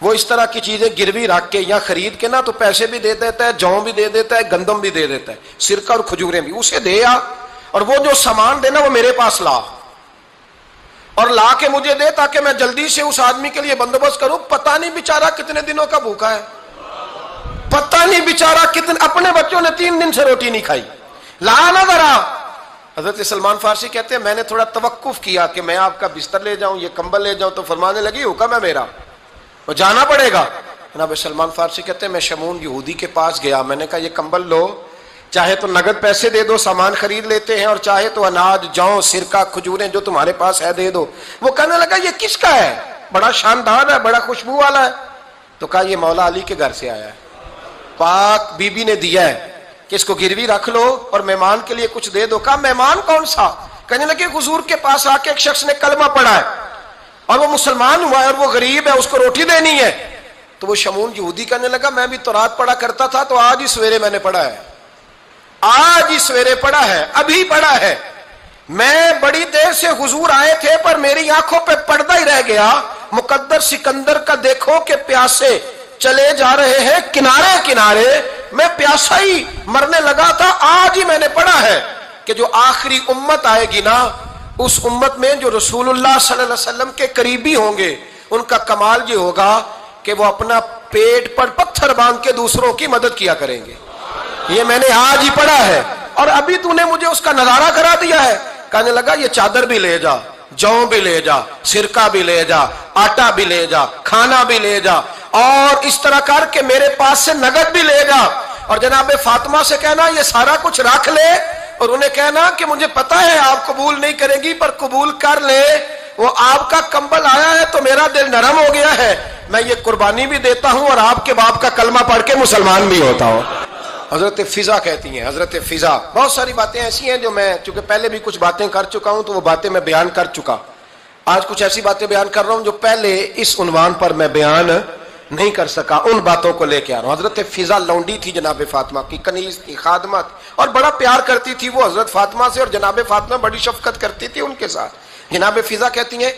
وہ اس طرح کی چیزیں گروی رکھ کے یا خرید کے نا تو پیسے بھی دے دیتا ہے، جوں بھی دے دیتا ہے، گندم بھی دے دیتا ہے، سرکہ اور کھجوریں بھی، اسے دے آ اور وہ جو سامان دینا وہ میرے پاس لا، اور لا کے مجھے دے تاکہ میں جلدی سے اس آدمی کے لیے بندوبست کروں. پتہ نہیں بیچارہ کتنے دنوں کا بھوکا ہے، پتہ نہیں بیچارہ کتنے، اپنے بچوں نے 3 دن سے روٹی نہیں کھائی، لا نہ ذرا. حضرت سلمان فارسی کہتے ہیں میں نے تھوڑا توقف کیا کہ میں آپ کا بستر لے جاؤں، یہ کمبل لے جاؤں، تو فرمانے لگی حکم ہے میرا، وہ جانا پڑے گا. جناب سلمان فارسی کہتے ہیں میں شمون یہودی کے پاس گیا، میں نے کہا یہ کمبل لو، چاہے تو نگد پیسے دے دو، سامان خرید لیتے ہیں، اور چاہے تو اناج، جوں، سرکہ، کھجوریں جو تمہارے پاس ہے دے دو. وہ کہنے لگا یہ کس کا ہے؟ بڑا شاندار ہے، بڑا خوشبو والا ہے. تو کہا یہ مولا علی کے گھر سے آیا ہے، پاک بی بی نے دیا ہے کہ اس کو گروی رکھ لو اور مہمان کے لیے کچھ دے دو. کہا مہمان کون سا؟ کہنے لگے حضور کے پاس آ کے ایک شخص نے کلمہ پڑھا ہے اور وہ مسلمان ہوا ہے اور وہ غریب ہے، اس کو روٹی دینی ہے. تو وہ شمون یہودی کہنے لگا میں بھی تو رات پڑھا کرتا تھا، تو آج ہی سویرے میں نے پڑھا ہے، آج ہی سویرے پڑھا ہے، ابھی پڑھا ہے. میں بڑی دیر سے حضور آئے تھے پر میری آنکھوں پہ پردہ ہی رہ گیا. مقدر سکندر کا دیکھو کہ پیاسے چلے جا رہے ہیں کنارے کنارے، میں پیاسا ہی مرنے لگا تھا، آج ہی میں نے پڑھا ہے کہ جو آخری امت آئے گی نا، اس امت میں جو رسول اللہ صلی اللہ علیہ وسلم کے قریبی ہوں گے، ان کا کمال یہ ہوگا کہ وہ اپنا پیٹ پر پتھر باندھ کے دوسروں کی مدد کیا کریں گے. یہ میں نے آج ہی پڑھا ہے اور ابھی تو نے مجھے اس کا نظارہ کرا دیا ہے. کہنے لگا یہ چادر بھی لے جا، جوں بھی لے جا، سرکہ بھی لے جا، آٹا بھی لے جا، کھانا بھی لے جا، اور اس طرح کر کے میرے پاس سے نگد بھی لے جا، اور جناب فاطمہ سے کہنا یہ سارا کچھ رکھ لے، اور انہیں کہنا کہ مجھے پتا ہے آپ قبول نہیں کریں گی پر قبول کر لے، وہ آپ کا کمبل آیا ہے تو میرا دل نرم ہو گیا ہے، میں یہ قربانی بھی دیتا ہوں اور آپ کے باپ کا کلمہ پڑھ کے مسلمان بھی ہوتا ہوں. حضرت فضا کہتی ہیں، حضرت فضا. بہت ساری باتیں ایسی ہیں جو میں چونکہ پہلے بھی کچھ باتیں کر چکا ہوں تو وہ باتیں میں بیان کر چکا، آج کچھ ایسی باتیں بیان کر رہا ہوں جو پہلے اس عنوان پر میں بیان نہیں کر سکا، ان باتوں کو لے کے آ رہا ہوں. حضرت فضا لونڈی تھی جناب فاطمہ کی، کنیز تھی، خادمہ تھی، اور بڑا پیار کرتی تھی وہ حضرت فاطمہ سے، اور جناب فاطمہ بڑی شفقت کرتی تھی ان کے ساتھ. جناب فضا کہتی ہیں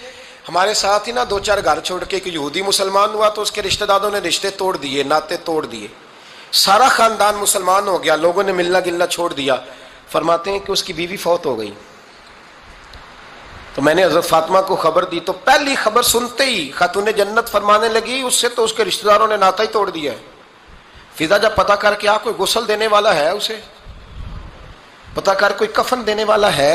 ہمارے ساتھ ہی نا 2-4 گھر چھوڑ کے ایک یہودی مسلمان ہوا تو اس کے رشتہ داروں نے رشتے توڑ دیے، ناطے توڑ دیے، سارا خاندان مسلمان ہو گیا، لوگوں نے ملنا گلنا چھوڑ دیا. فرماتے ہیں کہ اس کی بیوی فوت ہو گئی، تو میں نے حضرت فاطمہ کو خبر دی، تو پہلی خبر سنتے ہی خاتون جنت فرمانے لگی اس سے تو اس کے رشتہ داروں نے ناتا ہی توڑ دیا ہے. فضا جب پتہ کر کے کوئی غسل دینے والا ہے، اسے پتہ کر کوئی کفن دینے والا ہے،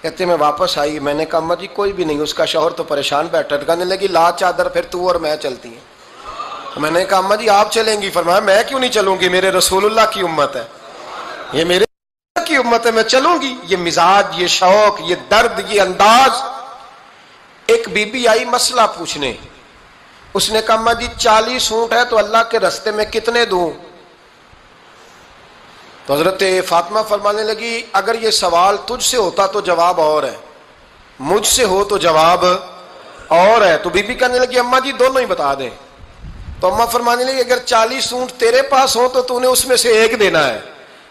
کہتے میں واپس آئی، میں نے کہا اما جی کوئی بھی نہیں، اس کا شوہر تو پریشان بیٹھا. کہنے لگی لا چادر پھر تو اور میں چلتی ہیں. میں نے کہا اما جی آپ چلیں گی؟ فرمایا میں کیوں نہیں چلوں گی، میرے رسول اللہ کی امت ہے، یہ میرے کی امت ہے، میں چلوں گی. یہ مزاج، یہ شوق، یہ درد، یہ انداز. ایک بی بی آئی مسئلہ پوچھنے، اس نے کہا اما جی 40 اونٹ ہے تو اللہ کے راستے میں کتنے دوں؟ تو حضرت فاطمہ فرمانے لگی اگر یہ سوال تجھ سے ہوتا تو جواب اور ہے، مجھ سے ہو تو جواب اور ہے. تو بی بی کہنے لگی اما جی دونوں ہی بتا دیں. تو اماں فرمانے لگی اگر 40 اونٹ تیرے پاس ہو تو تو نے اس میں سے ایک دینا ہے،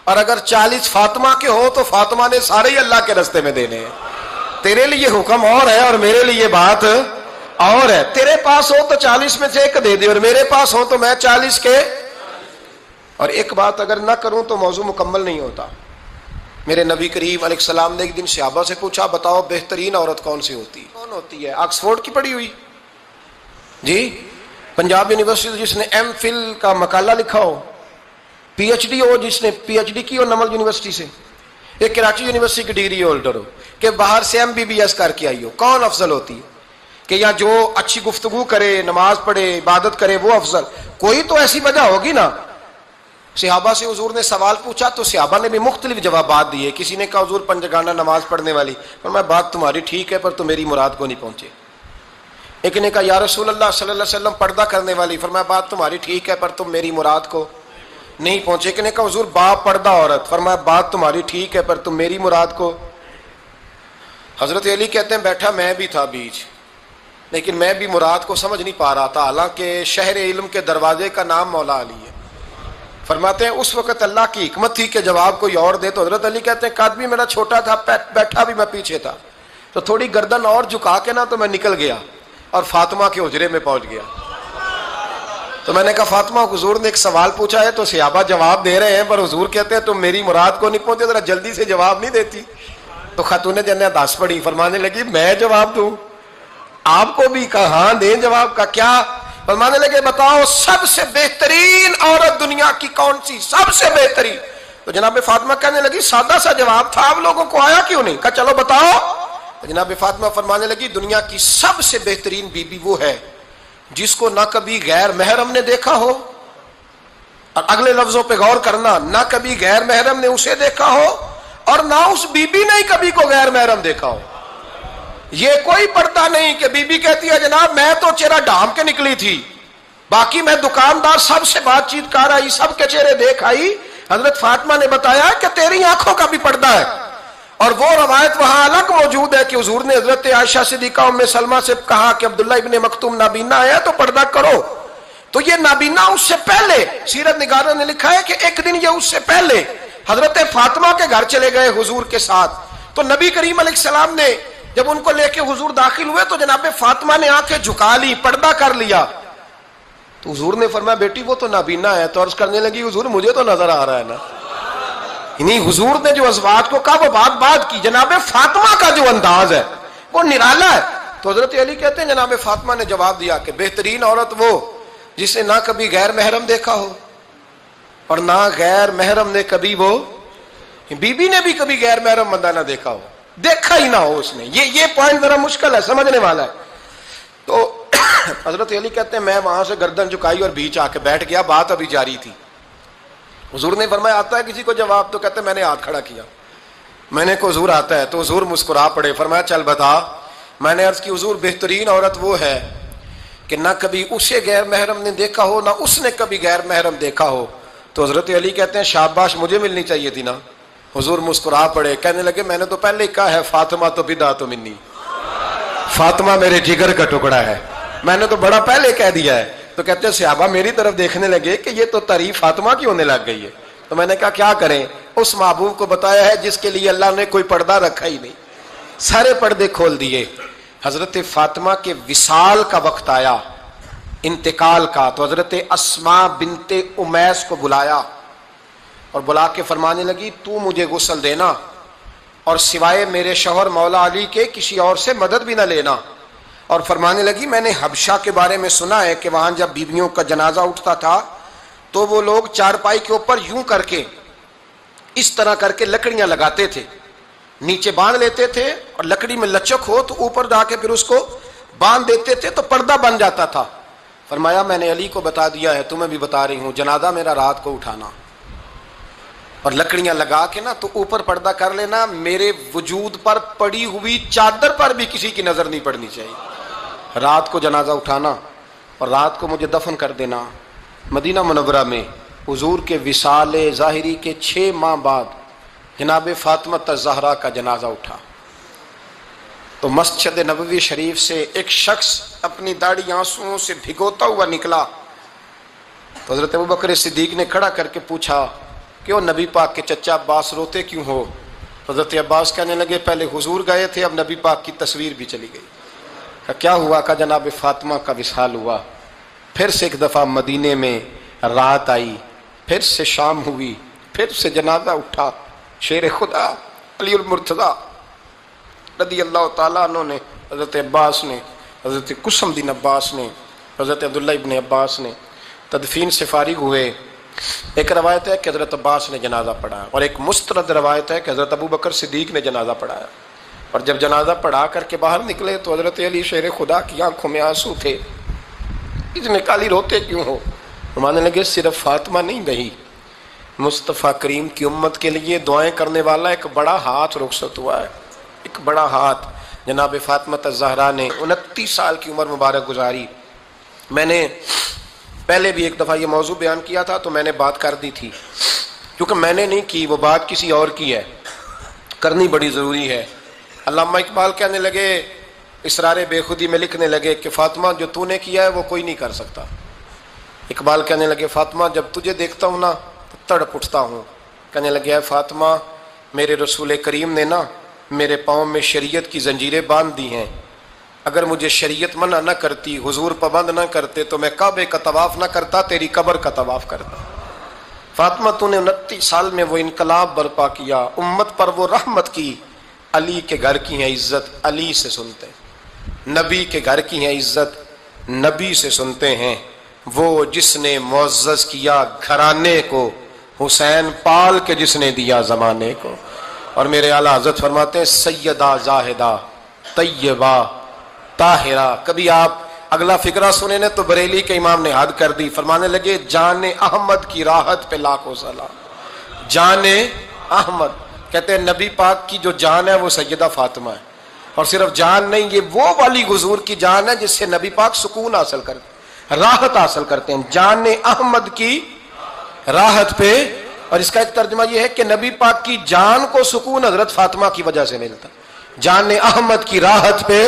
اور اگر 40 فاطمہ کے ہو تو فاطمہ نے سارے ہی اللہ کے راستے میں دینے ہیں. تیرے لیے حکم اور ہے اور میرے لیے بات اور ہے. تیرے پاس ہو تو 40 میں سے ایک دے دے، اور میرے پاس ہو تو میں 40 کے. اور ایک بات اگر نہ کروں تو موضوع مکمل نہیں ہوتا. میرے نبی کریم علیہ السلام نے ایک دن صحابہ سے پوچھا بتاؤ بہترین عورت کون سی ہوتی ہے؟ کون ہوتی ہے؟ آکسفورڈ کی پڑھی ہوئی جی، پنجاب یونیورسٹی جس نے ایم فل کا مقالہ لکھا ہو، پی ایچ ڈی ہو جس نے پی ایچ ڈی کی ہو نمل یونیورسٹی سے، ایک کراچی یونیورسٹی کی ڈگری ہولڈر ہو، کہ باہر سے MBBS کر کے آئی ہو. کون افضل ہوتی ہے؟ کہ یا جو اچھی گفتگو کرے، نماز پڑھے، عبادت کرے وہ افضل؟ کوئی تو ایسی وجہ ہوگی نا. صحابہ سے حضور نے سوال پوچھا تو صحابہ نے بھی مختلف جوابات دیے. کسی نے کہا حضور پنجگانہ نماز پڑھنے والی، فرمایا بات تمہاری ٹھیک ہے پر تم میری مراد کو نہیں پہنچے. ایک نے کہا یا رسول اللہ صلی اللہ علیہ وسلم پردہ کرنے والی، فرمایا بات تمہاری ٹھیک ہے پر تم میری مراد کو نہیں پہنچے. ایک نے کہا حضور با پردہ عورت، فرمایا بات تمہاری ٹھیک ہے پر تم میری مراد کو. حضرت علی کہتے ہیں بیٹھا میں بھی تھا بیچ، لیکن میں بھی مراد کو سمجھ نہیں پا رہا تھا، حالانکہ شہر علم کے دروازے کا نام مولا علی ہے. فرماتے ہیں اس وقت اللہ کی حکمت تھی کہ جواب کوئی اور دے. تو حضرت علی کہتے ہیں قد بھی میرا چھوٹا تھا، بیٹھا بھی میں پیچھے تھا، تو تھوڑی گردن اور جھکا کے نا تو میں نکل گیا اور فاطمہ کے حجرے میں پہنچ گیا. تو میں نے کہا فاطمہ حضور نے ایک سوال پوچھا ہے تو صحابہ جواب دے رہے ہیں، پر حضور کہتے ہیں تم میری مراد کو نہیں پہنچے، ذرا جلدی سے جواب نہیں دیتی؟ تو خاتون جنت ہنس پڑی، فرمانے لگی میں جواب دوں؟ آپ کو بھی کہا ہاں دیں جواب کا کیا؟ فرمانے لگے بتاؤ سب سے بہترین عورت دنیا کی کون سی، سب سے بہترین؟ تو جناب فاطمہ کہنے لگی سادہ سا جواب تھا، آپ لوگوں کو آیا کیوں نہیں؟ کہا چلو بتاؤ۔ جناب فاطمہ فرمانے لگی دنیا کی سب سے بہترین بیوی وہ ہے جس کو نہ کبھی غیر محرم نے دیکھا ہو، اور اگلے لفظوں پہ غور کرنا، نہ کبھی غیر محرم نے اسے دیکھا ہو اور نہ اس بیوی نے کبھی کو غیر محرم دیکھا ہو۔ یہ کوئی پڑتا نہیں کہ بیوی کہتی ہے جناب میں تو چہرہ ڈھام کے نکلی تھی، باقی میں دکاندار سب سے بات چیت کر آئی، سب کے چہرے دیکھ آئی۔ حضرت فاطمہ نے بتایا کہ تیری آنکھوں کا بھی پردہ ہے، اور وہ روایت وہاں الگ موجود ہے کہ حضور نے حضرت عائشہ صدیقہ ام سلمہ سے کہا کہ عبداللہ ابن مکتوم نابینا ہے تو پردہ کرو، تو یہ نابینا اس سے پہلے، سیرت نگاروں نے لکھا ہے کہ ایک دن یہ اس سے پہلے حضرت فاطمہ کے گھر چلے گئے حضور کے ساتھ، تو نبی کریم علیہ السلام نے جب ان کو لے کے حضور داخل ہوئے تو جناب فاطمہ نے آنکھیں جھکا لی، پردہ کر لیا، تو حضور نے فرمایا بیٹی وہ تو نابینا ہے، تو عرض کرنے لگی حضور مجھے تو نظر آ رہا ہے نا۔ یعنی حضور نے جو ازواج کو کہا وہ بات کی، جناب فاطمہ کا جو انداز ہے وہ نرالا ہے۔ تو حضرت علی کہتے ہیں جناب فاطمہ نے جواب دیا کہ بہترین عورت وہ جسے نہ کبھی غیر محرم دیکھا ہو اور نہ غیر محرم نے کبھی، وہ بی بی نے بھی کبھی غیر محرم بندہ نہ دیکھا ہو، دیکھا ہی نہ ہو اس نے۔ یہ پوائنٹ ذرا مشکل ہے، سمجھنے والا ہے۔ تو حضرت علی کہتے ہیں میں وہاں سے گردن جھکائی اور بیچ آ کے بیٹھ گیا، بات ابھی جاری تھی۔ حضور نے فرمایا آتا ہے کسی کو جواب؟ تو کہتے ہیں میں نے ہاتھ کھڑا کیا، میں نے کو حضور آتا ہے، تو حضور مسکرا پڑے، فرمایا چل بتا۔ میں نے عرض کی حضور بہترین عورت وہ ہے کہ نہ کبھی اسے غیر محرم نے دیکھا ہو نہ اس نے کبھی غیر محرم دیکھا ہو۔ تو حضرت علی کہتے ہیں شاباش مجھے ملنی چاہیے تھی نا۔ حضور مسکرا پڑے، کہنے لگے میں نے تو پہلے ہی کہا ہے فاطمہ تو بدعت منی، فاطمہ میرے جگر کا ٹکڑا ہے، میں نے تو بڑا پہلے کہہ دیا ہے۔ تو کہتے ہیں صحابہ میری طرف دیکھنے لگے کہ یہ تو تعریف فاطمہ کی ہونے لگ گئی ہے۔ تو میں نے کہا کیا کریں، اس محبوب کو بتایا ہے جس کے لیے اللہ نے کوئی پردہ رکھا ہی نہیں، سارے پردے کھول دیے۔ حضرت فاطمہ کے وصال کا وقت آیا، انتقال کا، تو حضرت اسماء بنت امیس کو بلایا اور بلا کے فرمانے لگی تو مجھے غسل دینا اور سوائے میرے شوہر مولا علی کے کسی اور سے مدد بھی نہ لینا۔ اور فرمانے لگی میں نے حبشہ کے بارے میں سنا ہے کہ وہاں جب بیویوں کا جنازہ اٹھتا تھا تو وہ لوگ چارپائی کے اوپر یوں کر کے اس طرح کر کے لکڑیاں لگاتے تھے، نیچے باندھ لیتے تھے اور لکڑی میں لچک ہو تو اوپر جا کے پھر اس کو باندھ دیتے تھے تو پردہ بن جاتا تھا۔ فرمایا میں نے علی کو بتا دیا ہے، تمہیں بھی بتا رہی ہوں، جنازہ میرا رات کو اٹھانا اور لکڑیاں لگا کے نا تو اوپر پردہ کر لینا، میرے وجود پر پڑی ہوئی چادر پر بھی کسی کی نظر نہیں پڑنی چاہیے۔ رات کو جنازہ اٹھانا اور رات کو مجھے دفن کر دینا۔ مدینہ منورہ میں حضور کے وصال ظاہری کے 6 ماہ بعد جناب فاطمہ الزہرا کا جنازہ اٹھا تو مسجد نبوی شریف سے ایک شخص اپنی داڑھی آنسوؤں سے بھگوتا ہوا نکلا، تو حضرت ابوبکر صدیق نے کھڑا کر کے پوچھا کیوں نبی پاک کے چچا عباس روتے کیوں ہو؟ حضرت عباس کہنے لگے پہلے حضور گئے تھے، اب نبی پاک کی تصویر بھی چلی گئی۔ کیا ہوا؟ کہ جناب فاطمہ کا وصال ہوا، پھر سے ایک دفعہ مدینے میں رات آئی، پھر سے شام ہوئی، پھر سے جنازہ اٹھا۔ شیر خدا علی المرتضیٰ رضی اللہ تعالیٰ عنہ نے، حضرت عباس نے، حضرت قسم دین عباس نے، حضرت عبداللہ ابن عباس نے تدفین سے فارغ ہوئے۔ ایک روایت ہے کہ حضرت عباس نے جنازہ پڑھایا اور ایک مسترد روایت ہے کہ حضرت ابوبکر صدیق نے جنازہ پڑھایا، اور جب جنازہ پڑھا کر کے باہر نکلے تو حضرت علی شیر خدا کی آنکھوں میں آنسو تھے۔ اتنے کالی روتے کیوں ہو؟ ماننے لگے صرف فاطمہ نہیں گئی، مصطفیٰ کریم کی امت کے لیے دعائیں کرنے والا ایک بڑا ہاتھ رخصت ہوا ہے، ایک بڑا ہاتھ۔ جناب فاطمہ الزہرا نے 29 سال کی عمر مبارک گزاری۔ میں نے پہلے بھی ایک دفعہ یہ موضوع بیان کیا تھا تو میں نے بات کر دی تھی، کیونکہ میں نے نہیں کی، وہ بات کسی اور کی ہے، کرنی بڑی ضروری ہے۔ علامہ اقبال کہنے لگے، اسرار بے خودی میں لکھنے لگے کہ فاطمہ جو تو نے کیا ہے وہ کوئی نہیں کر سکتا۔ اقبال کہنے لگے فاطمہ جب تجھے دیکھتا ہوں نا تو تڑپ اٹھتا ہوں۔ کہنے لگے اے فاطمہ میرے رسول کریم نے نا میرے پاؤں میں شریعت کی زنجیریں باندھ دی ہیں، اگر مجھے شریعت منع نہ کرتی، حضور پابند نہ کرتے تو میں کعبے کا طواف نہ کرتا، تیری قبر کا طواف کرتا۔ فاطمہ تو نے 29 سال میں وہ انقلاب برپا کیا، امت پر وہ رحمت کی۔ علی کے گھر کی ہیں عزت، علی سے سنتے ہیں۔ نبی کے گھر کی ہیں عزت، نبی سے سنتے ہیں۔ وہ جس نے معزز کیا گھرانے کو، حسین پال کے جس نے دیا زمانے کو۔ اور میرے اعلیٰ حضرت فرماتے ہیں سیدہ زاہدہ طیبہ طاہرہ۔ کبھی آپ اگلا فقرہ سنے نا تو بریلی کے امام نے حد کر دی، فرمانے لگے جان احمد کی راحت پہ لاکھوں سلام۔ جان احمد کہتے ہیں نبی پاک کی جو جان ہے وہ سیدہ فاطمہ ہے، اور صرف جان نہیں، یہ وہ والی حضور کی جان ہے جس سے نبی پاک سکون حاصل کرتے ہیں، راحت حاصل کرتے ہیں۔ جان احمد کی راحت پہ، اور اس کا ایک ترجمہ یہ ہے کہ نبی پاک کی جان کو سکون حضرت فاطمہ کی وجہ سے ملتا۔ جان احمد کی راحت پہ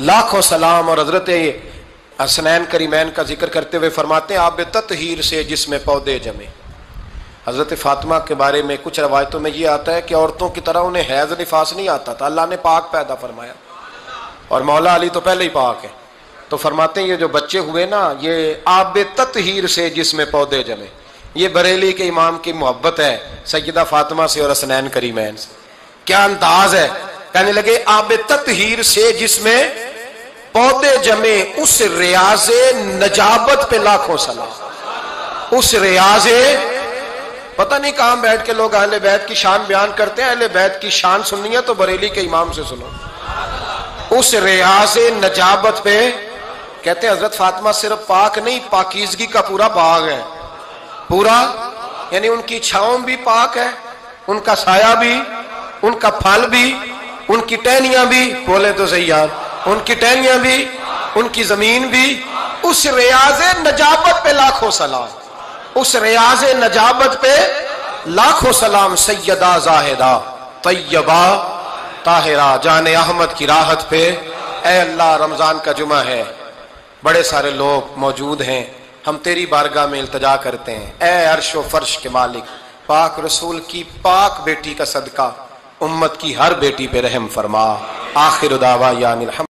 لاکھوں سلام۔ اور حضرت حسنین کریمین کا ذکر کرتے ہوئے فرماتے ہیں آب تطہیر سے جس میں پودے جمے۔ حضرت فاطمہ کے بارے میں کچھ روایتوں میں یہ آتا ہے کہ عورتوں کی طرح انہیں حیض نفاس نہیں آتا تھا، اللہ نے پاک پیدا فرمایا، اور مولا علی تو پہلے ہی پاک ہے۔ تو فرماتے ہیں یہ جو بچے ہوئے نا، یہ آب تطہیر سے جس میں پودے جمے۔ یہ بریلی کے امام کی محبت ہے سیدہ فاطمہ سے اور حسنین کریمین سے۔ کیا انداز ہے، کہنے لگے آب تطہیر سے جس میں پودے جمے، اس ریاض نجابت پہ لاکھوں سلام۔ اس ریاض، پتہ نہیں کہاں بیٹھ کے لوگ اہل بیت کی شان بیان کرتے ہیں، اہل بیت کی شان سننی ہے تو بریلی کے امام سے سنو۔ اس ریاض نجابت پہ کہتے ہیں حضرت فاطمہ صرف پاک نہیں، پاکیزگی کا پورا باغ ہے، پورا، یعنی ان کی چھاؤں بھی پاک ہے، ان کا سایہ بھی، ان کا پھل بھی، ان کی ٹہنیاں بھی، بولے تو صحیح یار، ان کی ٹہنیاں بھی، ان کی زمین بھی۔ اس ریاض نجابت پہ لاکھوں سلام، اس ریاض نجابت پہ لاکھوں سلام۔ سیدہ زاہدہ طیبہ طاہرہ، جان احمد کی راحت پہ۔ اے اللہ، رمضان کا جمعہ ہے، بڑے سارے لوگ موجود ہیں، ہم تیری بارگاہ میں التجا کرتے ہیں، اے عرش و فرش کے مالک، پاک رسول کی پاک بیٹی کا صدقہ امت کی ہر بیٹی پہ رحم فرما۔ آخر دعوانا الحمد